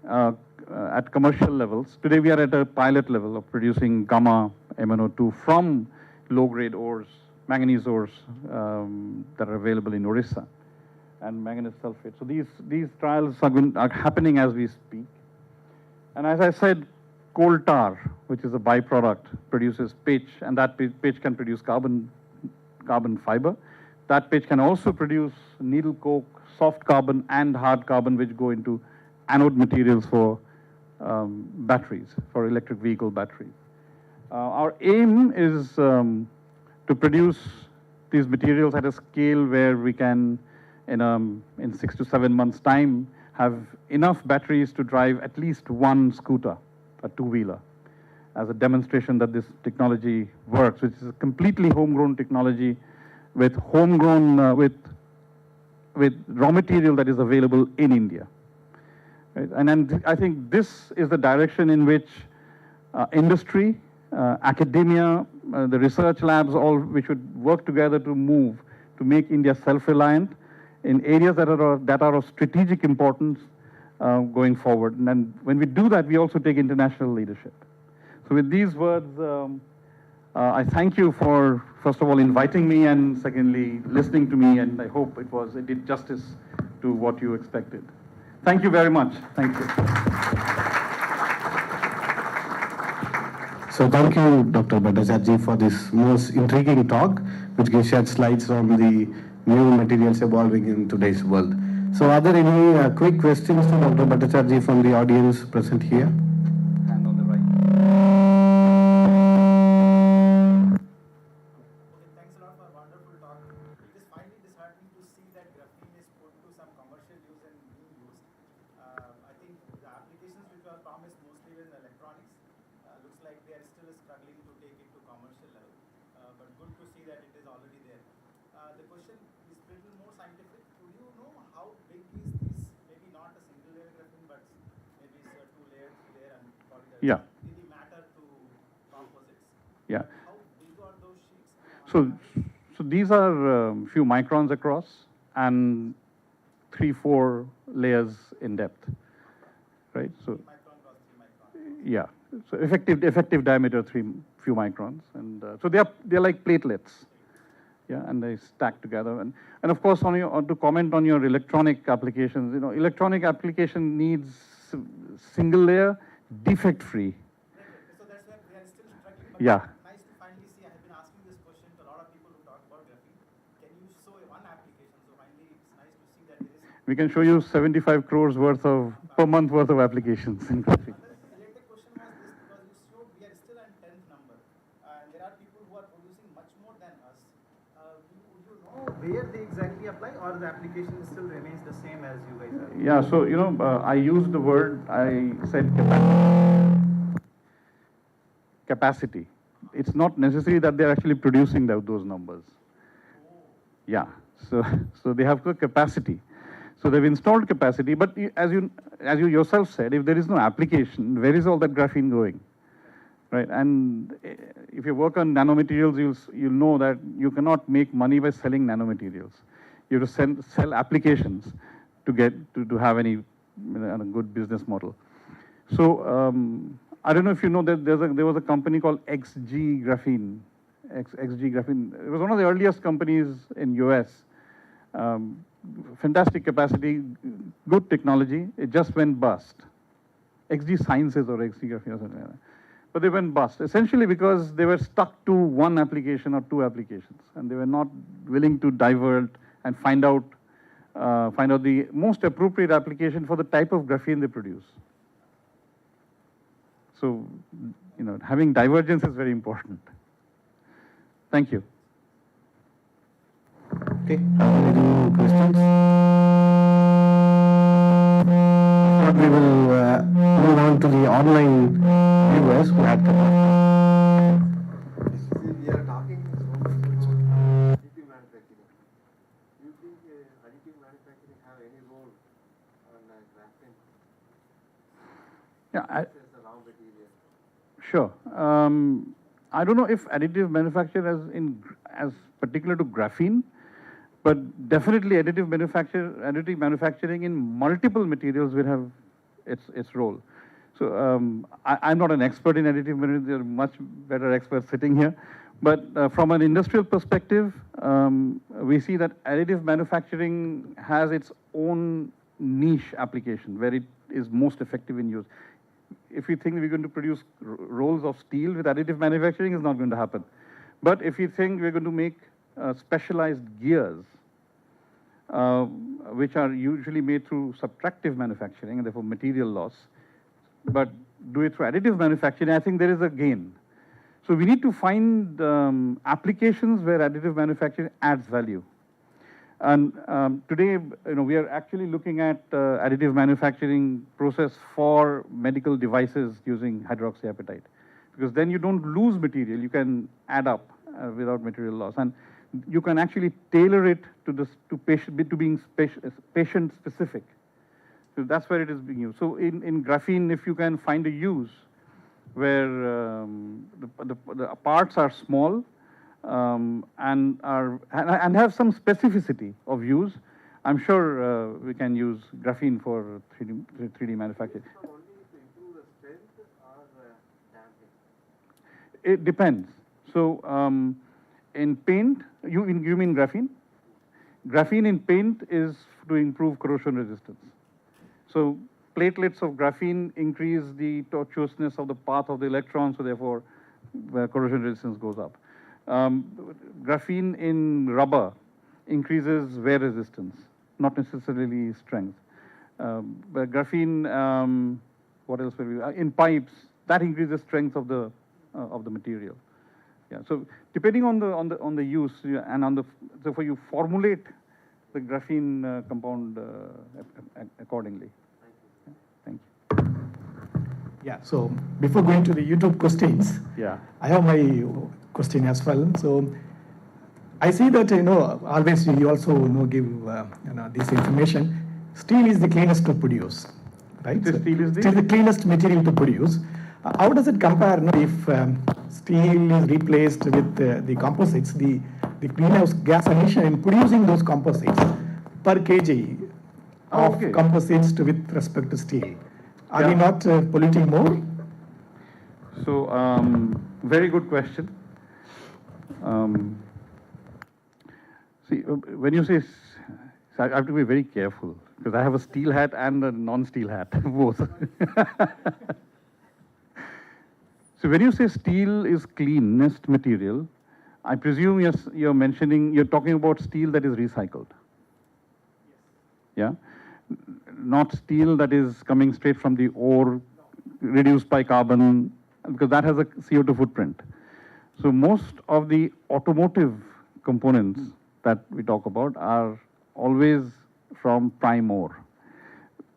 at commercial levels. Today we are at a pilot level of producing gamma MnO2 from low-grade ores, manganese ores that are available in Orissa, and manganese sulfate. So these trials are happening as we speak. And as I said, coal tar, which is a byproduct, produces pitch, and that pitch can produce carbon fiber. That pitch can also produce needle coke, soft carbon, and hard carbon, which go into anode materials for batteries, for electric vehicle batteries. Our aim is to produce these materials at a scale where we can, in 6 to 7 months' time, have enough batteries to drive at least one scooter, a two-wheeler, as a demonstration that this technology works, which is a completely homegrown technology with with raw material that is available in India. Right? And I think this is the direction in which industry, academia, the research labs, we should work together to move to make India self-reliant in areas that are of strategic importance going forward. And when we do that, we also take international leadership. So with these words, I thank you for, first of all, inviting me, and secondly, listening to me, and I hope it did justice to what you expected. Thank you very much. Thank you. So thank you, Dr. Bhattacharjee, for this most intriguing talk, which shared slides on the new materials evolving in today's world. So are there any quick questions to Dr. Bhattacharjee from the audience present here? Hand on the right. Thanks a lot for a wonderful talk. It is finally disheartening to see that graphene is put to some commercial use and being used. I think the applications which were promised mostly in electronics looks like they are still struggling to take it to commercial level. But good to see that it is already there. The question is a little more scientific. Do you know how big is this? Maybe not a single layer graphene, but maybe it's a 2 layer, 3 layer, and probably Yeah. really matter to composites. Yeah. How big are those sheets? So these are few microns across and 3-4 layers in depth, right? So Micron cross 3 micron. yeah, so effective diameter few microns, and so they're like platelets, yeah, and they stack together. And of course, to comment on your electronic applications, electronic application needs single layer, defect free. So that's where we are still struggling. But Yeah. nice to finally see. I have been asking this question to a lot of people who talk about graphene. Can you show one application? So finally, it's nice to see that there is. We can show you 75 crores per month worth of applications in graphene. The related question was this, because you showed we are still at 10th number. And there are people who where they exactly apply, or the application still remains the same as you guys are? Yeah, so, I used the word, I said capacity. It's not necessary that they're actually producing those numbers. Yeah, so they have the capacity. So they've installed capacity, but as you yourself said, if there is no application, where is all that graphene going? Right, and if you work on nanomaterials, you'll know that you cannot make money by selling nanomaterials. You have to sell applications to get to have any a good business model. So I don't know if you know that there was a company called XG Graphene. XG Graphene. It was one of the earliest companies in US. Fantastic capacity, good technology. It just went bust. XG Sciences or XG Graphene or something like that. But they went bust, essentially because they were stuck to one application or two applications, and they were not willing to divert and find out the most appropriate application for the type of graphene they produce. So, having divergence is very important. Thank you. Okay, any questions? We will move on to the online viewers who had come up. We are talking so much about additive manufacturing. Do you think additive manufacturing have any role on graphene? Yeah, As a raw material. sure. I don't know if additive manufacturing as particular to graphene, but definitely additive manufacturing in multiple materials will have its role. So I'm not an expert in additive manufacturing. There are much better experts sitting here. But from an industrial perspective, we see that additive manufacturing has its own niche application where it is most effective in use. If you think we're going to produce rolls of steel with additive manufacturing, it's not going to happen. But if you think we're going to make specialized gears, which are usually made through subtractive manufacturing and therefore material loss, but do it through additive manufacturing, I think there is a gain. So we need to find applications where additive manufacturing adds value. And today, we are actually looking at additive manufacturing process for medical devices using hydroxyapatite, because then you don't lose material. You can add up without material loss, and you can actually tailor it to being patient specific. So that's where it is being used. So in graphene, if you can find a use where the parts are small and have some specificity of use, I'm sure we can use graphene for 3D manufacturing. Only to improve the strength or damping? It depends. So in paint, you mean graphene? Graphene in paint is to improve corrosion resistance. So platelets of graphene increase the tortuousness of the path of the electron, so therefore corrosion resistance goes up. Graphene in rubber increases wear resistance, not necessarily strength. But graphene, what else will we? In pipes, that increases strength of the material. Yeah. So depending on the use and therefore you formulate the graphene compound accordingly. Thank you. Yeah, so before going to the YouTube questions, Yeah. I have my question as well. So I see that, always you also, give, this information. Steel is the cleanest to produce, right? The steel is the cleanest material to produce. How does it compare if steel is replaced with the composites, the greenhouse gas emission in producing those composites per kg of composites with respect to steel? Are we not polluting more? So, very good question. See, when you say, I have to be very careful because I have a steel hat and a non-steel hat, both. So when you say steel is cleanest material, I presume you're talking about steel that is recycled. Yeah? Not steel that is coming straight from the ore, reduced by carbon, because that has a CO2 footprint. So most of the automotive components that we talk about are always from prime ore.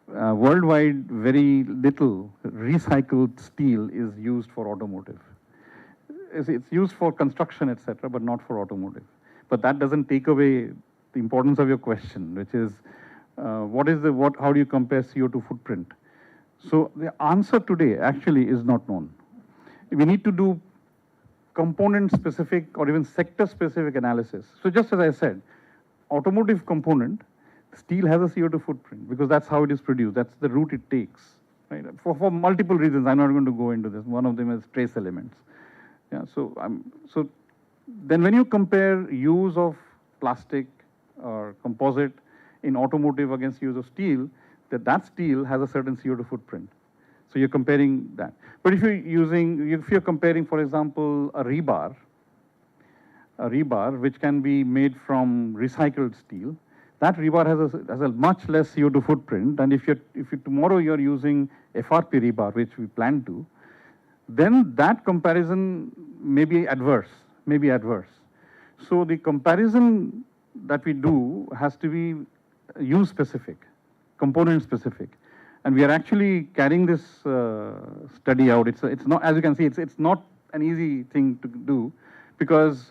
Worldwide, very little recycled steel is used for automotive. It's used for construction, etc., but not for automotive. But that doesn't take away the importance of your question, which is how do you compare CO2 footprint? So the answer today actually is not known. We need to do component-specific or even sector-specific analysis. So just as I said, automotive component, steel has a CO2 footprint because that's how it is produced. That's the route it takes, right? For multiple reasons. I'm not going to go into this. One of them is trace elements. Yeah. So then when you compare use of plastic or composite in automotive against use of steel, that steel has a certain CO2 footprint. So you're comparing that. But if you're comparing, for example, a rebar which can be made from recycled steel, that rebar has a much less CO2 footprint. And if tomorrow you're using FRP rebar, which we plan to, then that comparison may be adverse. So the comparison that we do has to be use specific, component specific. And we are actually carrying this study out. It's not, as you can see, it's not an easy thing to do because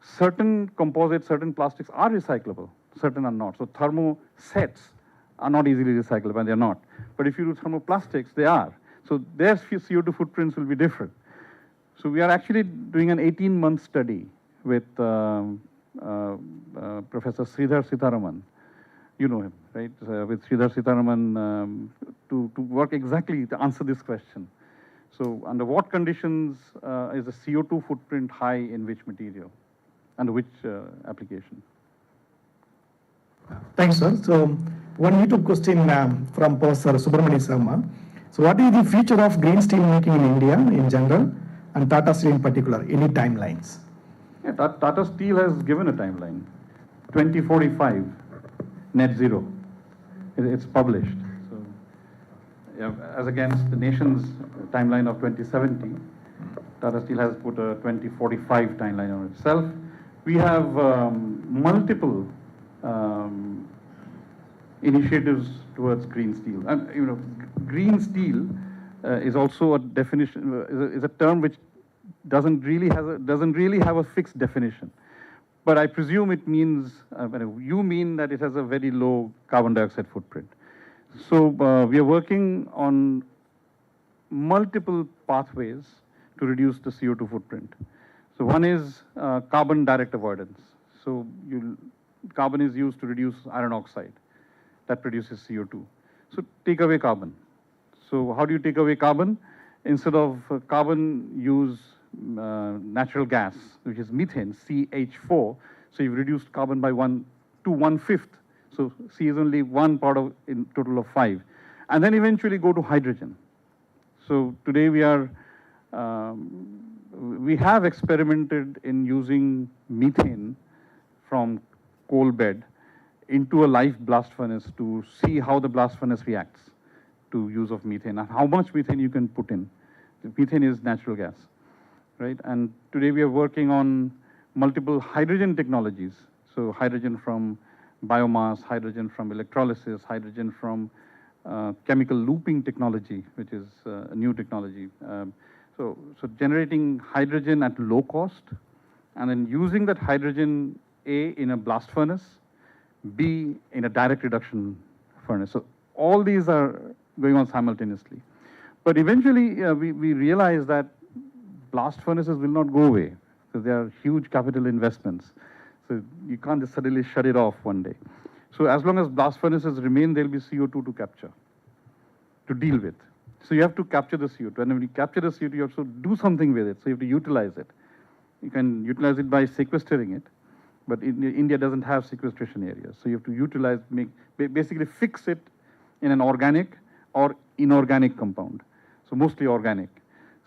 certain composites, certain plastics are recyclable, certain are not. So thermo sets are not easily recyclable, and they're not. But if you do thermoplastics, they are. So their CO2 footprints will be different. So we are actually doing an 18-month study with Professor Sridhar Sitaraman. You know him, right? With Sridhar Sitaraman to work exactly to answer this question. So under what conditions is the CO2 footprint high in which material? Under which application? Thanks, sir. So one YouTube question from Professor Subramani Sharma. So what is the future of green steel making in India in general and Tata Steel in particular? Any timelines? Yeah, Tata Steel has given a timeline, 2045, net zero. It's published. So, yeah, as against the nation's timeline of 2070, Tata Steel has put a 2045 timeline on itself. We have multiple initiatives towards green steel. And green steel is also a definition, is a term which doesn't really have a fixed definition. But I presume it means, you mean that it has a very low carbon dioxide footprint. So we are working on multiple pathways to reduce the CO2 footprint. So one is carbon direct avoidance. So carbon is used to reduce iron oxide. That produces CO2. So take away carbon. So how do you take away carbon? Instead of carbon, use natural gas, which is methane, CH4. So you've reduced carbon by 1/5. So C is only one part of in total of 5. And then eventually go to hydrogen. So today we have experimented in using methane from coal bed into a live blast furnace to see how the blast furnace reacts to use of methane and how much methane you can put in. The methane is natural gas, right? And today we are working on multiple hydrogen technologies. So hydrogen from biomass, hydrogen from electrolysis, hydrogen from chemical looping technology, which is a new technology. So generating hydrogen at low cost, and then using that hydrogen, A, in a blast furnace, B, in a direct reduction furnace. So all these are going on simultaneously. But eventually, we realize that blast furnaces will not go away, because they are huge capital investments. So you can't just suddenly shut it off one day. So as long as blast furnaces remain, there'll be CO2 to capture, to deal with. So you have to capture the CO2. And when you capture the CO2, you also do something with it. So you have to utilize it. You can utilize it by sequestering it. But India doesn't have sequestration areas. So you have to utilize, basically fix it in an organic or inorganic compound. So mostly organic.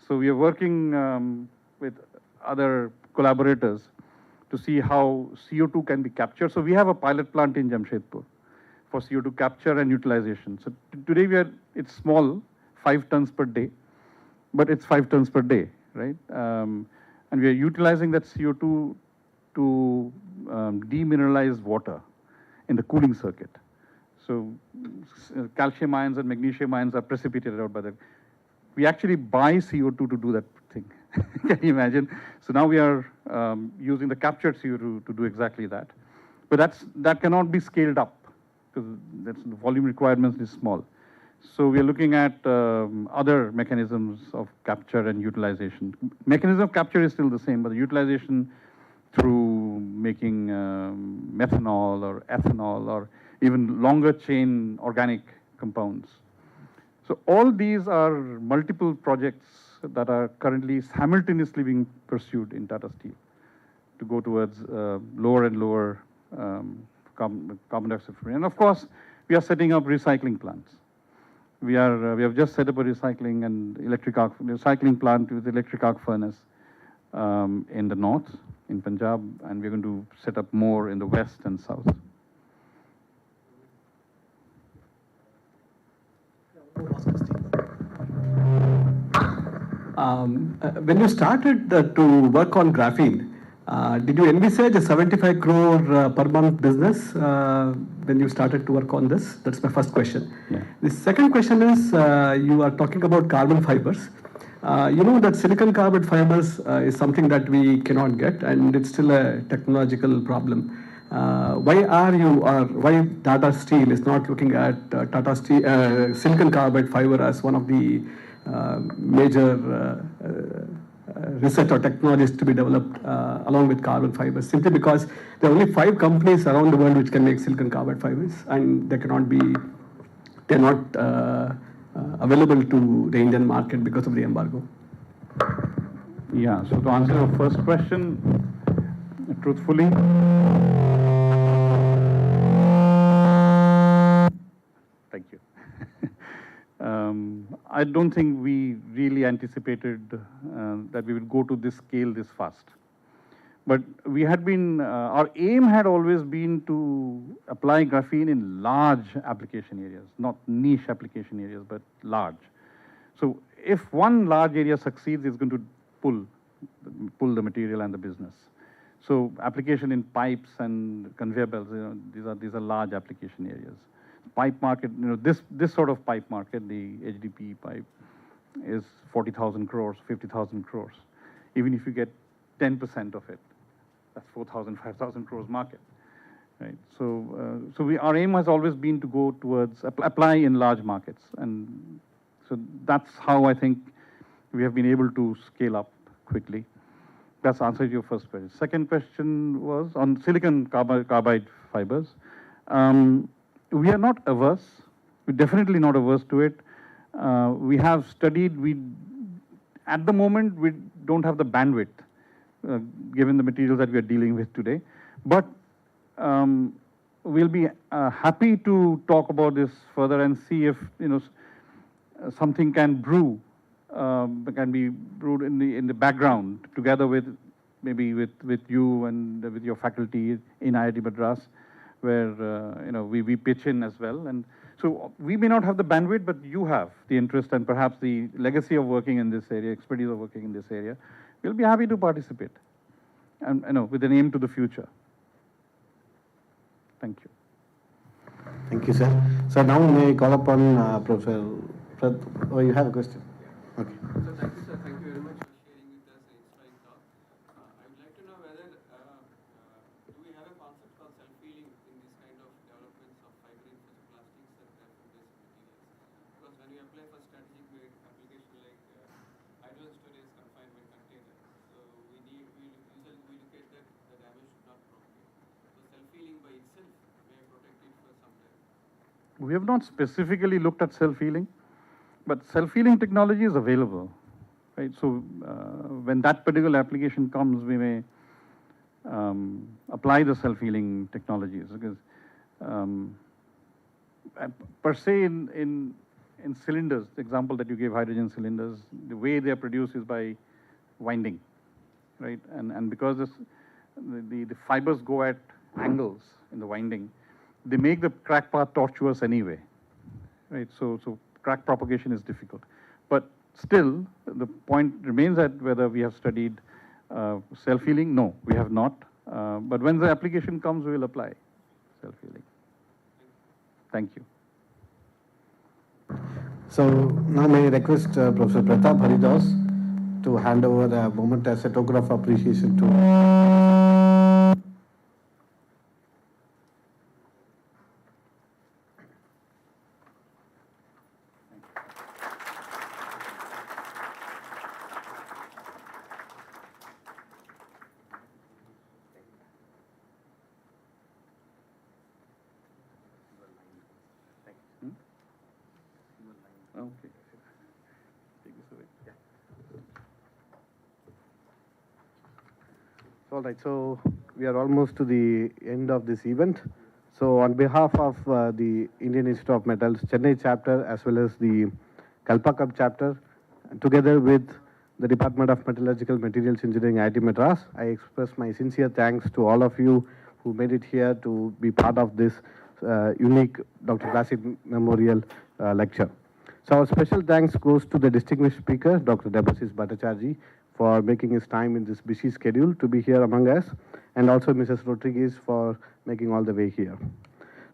So we are working with other collaborators to see how CO2 can be captured. So we have a pilot plant in Jamshedpur for CO2 capture and utilization. So today it's small, 5 tons per day, but it's 5 tons per day, right? And we are utilizing that CO2 to demineralized water in the cooling circuit. So calcium ions and magnesium ions are precipitated out by that. We actually buy CO2 to do that thing. Can you imagine? So now we are using the captured CO2 to do exactly that. But that cannot be scaled up because the volume requirements is small. So we are looking at other mechanisms of capture and utilization. Mechanism of capture is still the same, but the utilization through making methanol or ethanol or even longer chain organic compounds. So all these are multiple projects that are currently simultaneously being pursued in Tata Steel to go towards lower and lower carbon dioxide footprint. And of course, we are setting up recycling plants. We have just set up a recycling and recycling plant with electric arc furnace in the north, in Punjab, and we're going to set up more in the west and south. When you started to work on graphene, did you envisage a 75 crore per month business when you started to work on this? That's my first question. Yeah. The second question is, you are talking about carbon fibers. You know that silicon carbide fibers is something that we cannot get, and it's still a technological problem. Why Tata Steel is not looking at Tata Steel silicon carbide fiber as one of the major research or technologies to be developed along with carbon fibers, simply because there are only 5 companies around the world which can make silicon carbide fibers, and they're not available to the Indian market because of the embargo. Yeah, so to answer your first question, truthfully, thank you. I don't think we really anticipated that we would go to this scale this fast. But we had been, our aim had always been to apply graphene in large application areas, not niche application areas, but large. So if one large area succeeds, it's going to pull the material and the business. So application in pipes and conveyor belts, these are large application areas. Pipe market, this sort of pipe market, the HDPE pipe, is 40,000 crores, 50,000 crores. Even if you get 10% of it, that's 4,000, 5,000 crores market, right? So, our aim has always been to go towards apply in large markets, and so that's how I think we have been able to scale up quickly. That's answered your first question. Second question was on silicon carbide fibers. We are not averse. We're definitely not averse to it. We have studied. At the moment, we don't have the bandwidth, given the materials that we are dealing with today. But we'll be happy to talk about this further and see if something can be brewed in the background together with maybe with you and with your faculty in IIT Madras, where we pitch in as well. And so we may not have the bandwidth, but you have the interest and perhaps the legacy of working in this area, expertise of working in this area. We'll be happy to participate, and with an aim to the future. Thank you. Thank you, sir. So now may I call upon Professor Prad. Oh, you have a question? Okay. So thank you, sir. Thank you very much for sharing with us the inspiring talk. I would like to know whether do we have a concept called self-healing in this kind of developments of fiber-reinforced plastics and graphene-based materials? Because when you apply for strategic application like hydrogen storage confinement containers, so we usually look at that the damage should not propagate. So self-healing by itself may protect it for some time. We have not specifically looked at self-healing, but self-healing technology is available, right? So when that particular application comes, we may apply the self-healing technologies, because per se in cylinders, the example that you gave, hydrogen cylinders, the way they are produced is by winding, right? And because the fibers go at angles in the winding, they make the crack path tortuous anyway, right? So crack propagation is difficult. But still, the point remains that whether we have studied self-healing, no, we have not. But when the application comes, we will apply self-healing. Thank you. So now may I request Professor Pratap Haridas to hand over a moment as a token of appreciation to. Okay. Take this away. All right, so we are almost to the end of this event. So on behalf of the Indian Institute of Metals Chennai chapter as well as the Kalpakam chapter, together with the Department of Metallurgical Materials Engineering IIT Madras, I express my sincere thanks to all of you who made it here to be part of this unique Dr. Placid Memorial lecture. So our special thanks goes to the distinguished speaker, Dr. Debashish Bhattacharjee, for making his time in this busy schedule to be here among us, and also Mrs. Rodriguez for making all the way here.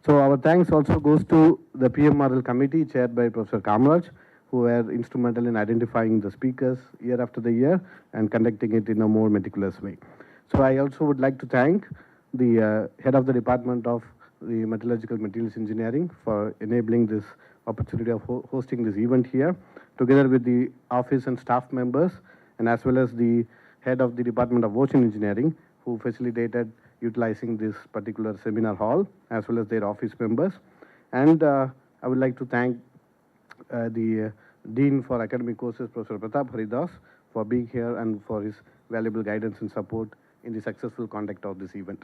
So our thanks also goes to the PMRL committee chaired by Professor Kamraj, who were instrumental in identifying the speakers year after the year and conducting it in a more meticulous way. So I also would like to thank the head of the Department of the Metallurgical Materials Engineering for enabling this opportunity of hosting this event here, together with the office and staff members, and as well as the head of the Department of Ocean Engineering, who facilitated utilizing this particular seminar hall, as well as their office members. And I would like to thank the Dean for Academic Courses, Professor Pratap Haridas, for being here and for his valuable guidance and support in the successful conduct of this event.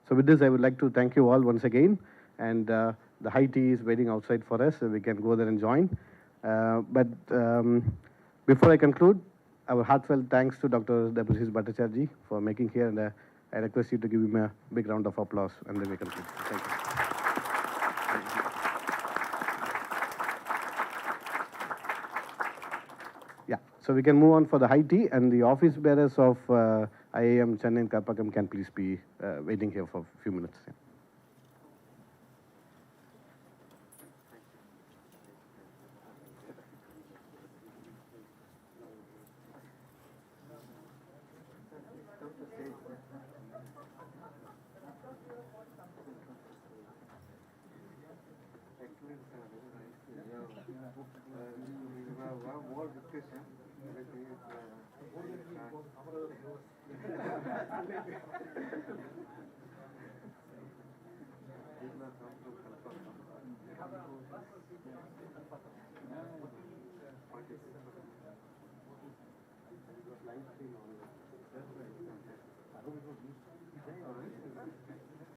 So with this, I would like to thank you all once again, and the high tea is waiting outside for us, so we can go there and join. But before I conclude, our heartfelt thanks to Dr. Debashish Bhattacharjee for making here, and I request you to give him a big round of applause, and then we conclude. Thank you. Yeah, so we can move on for the high tea, and the office bearers of IIM Chennai and Kalpakam can please be waiting here for a few minutes. Yeah. Live stream on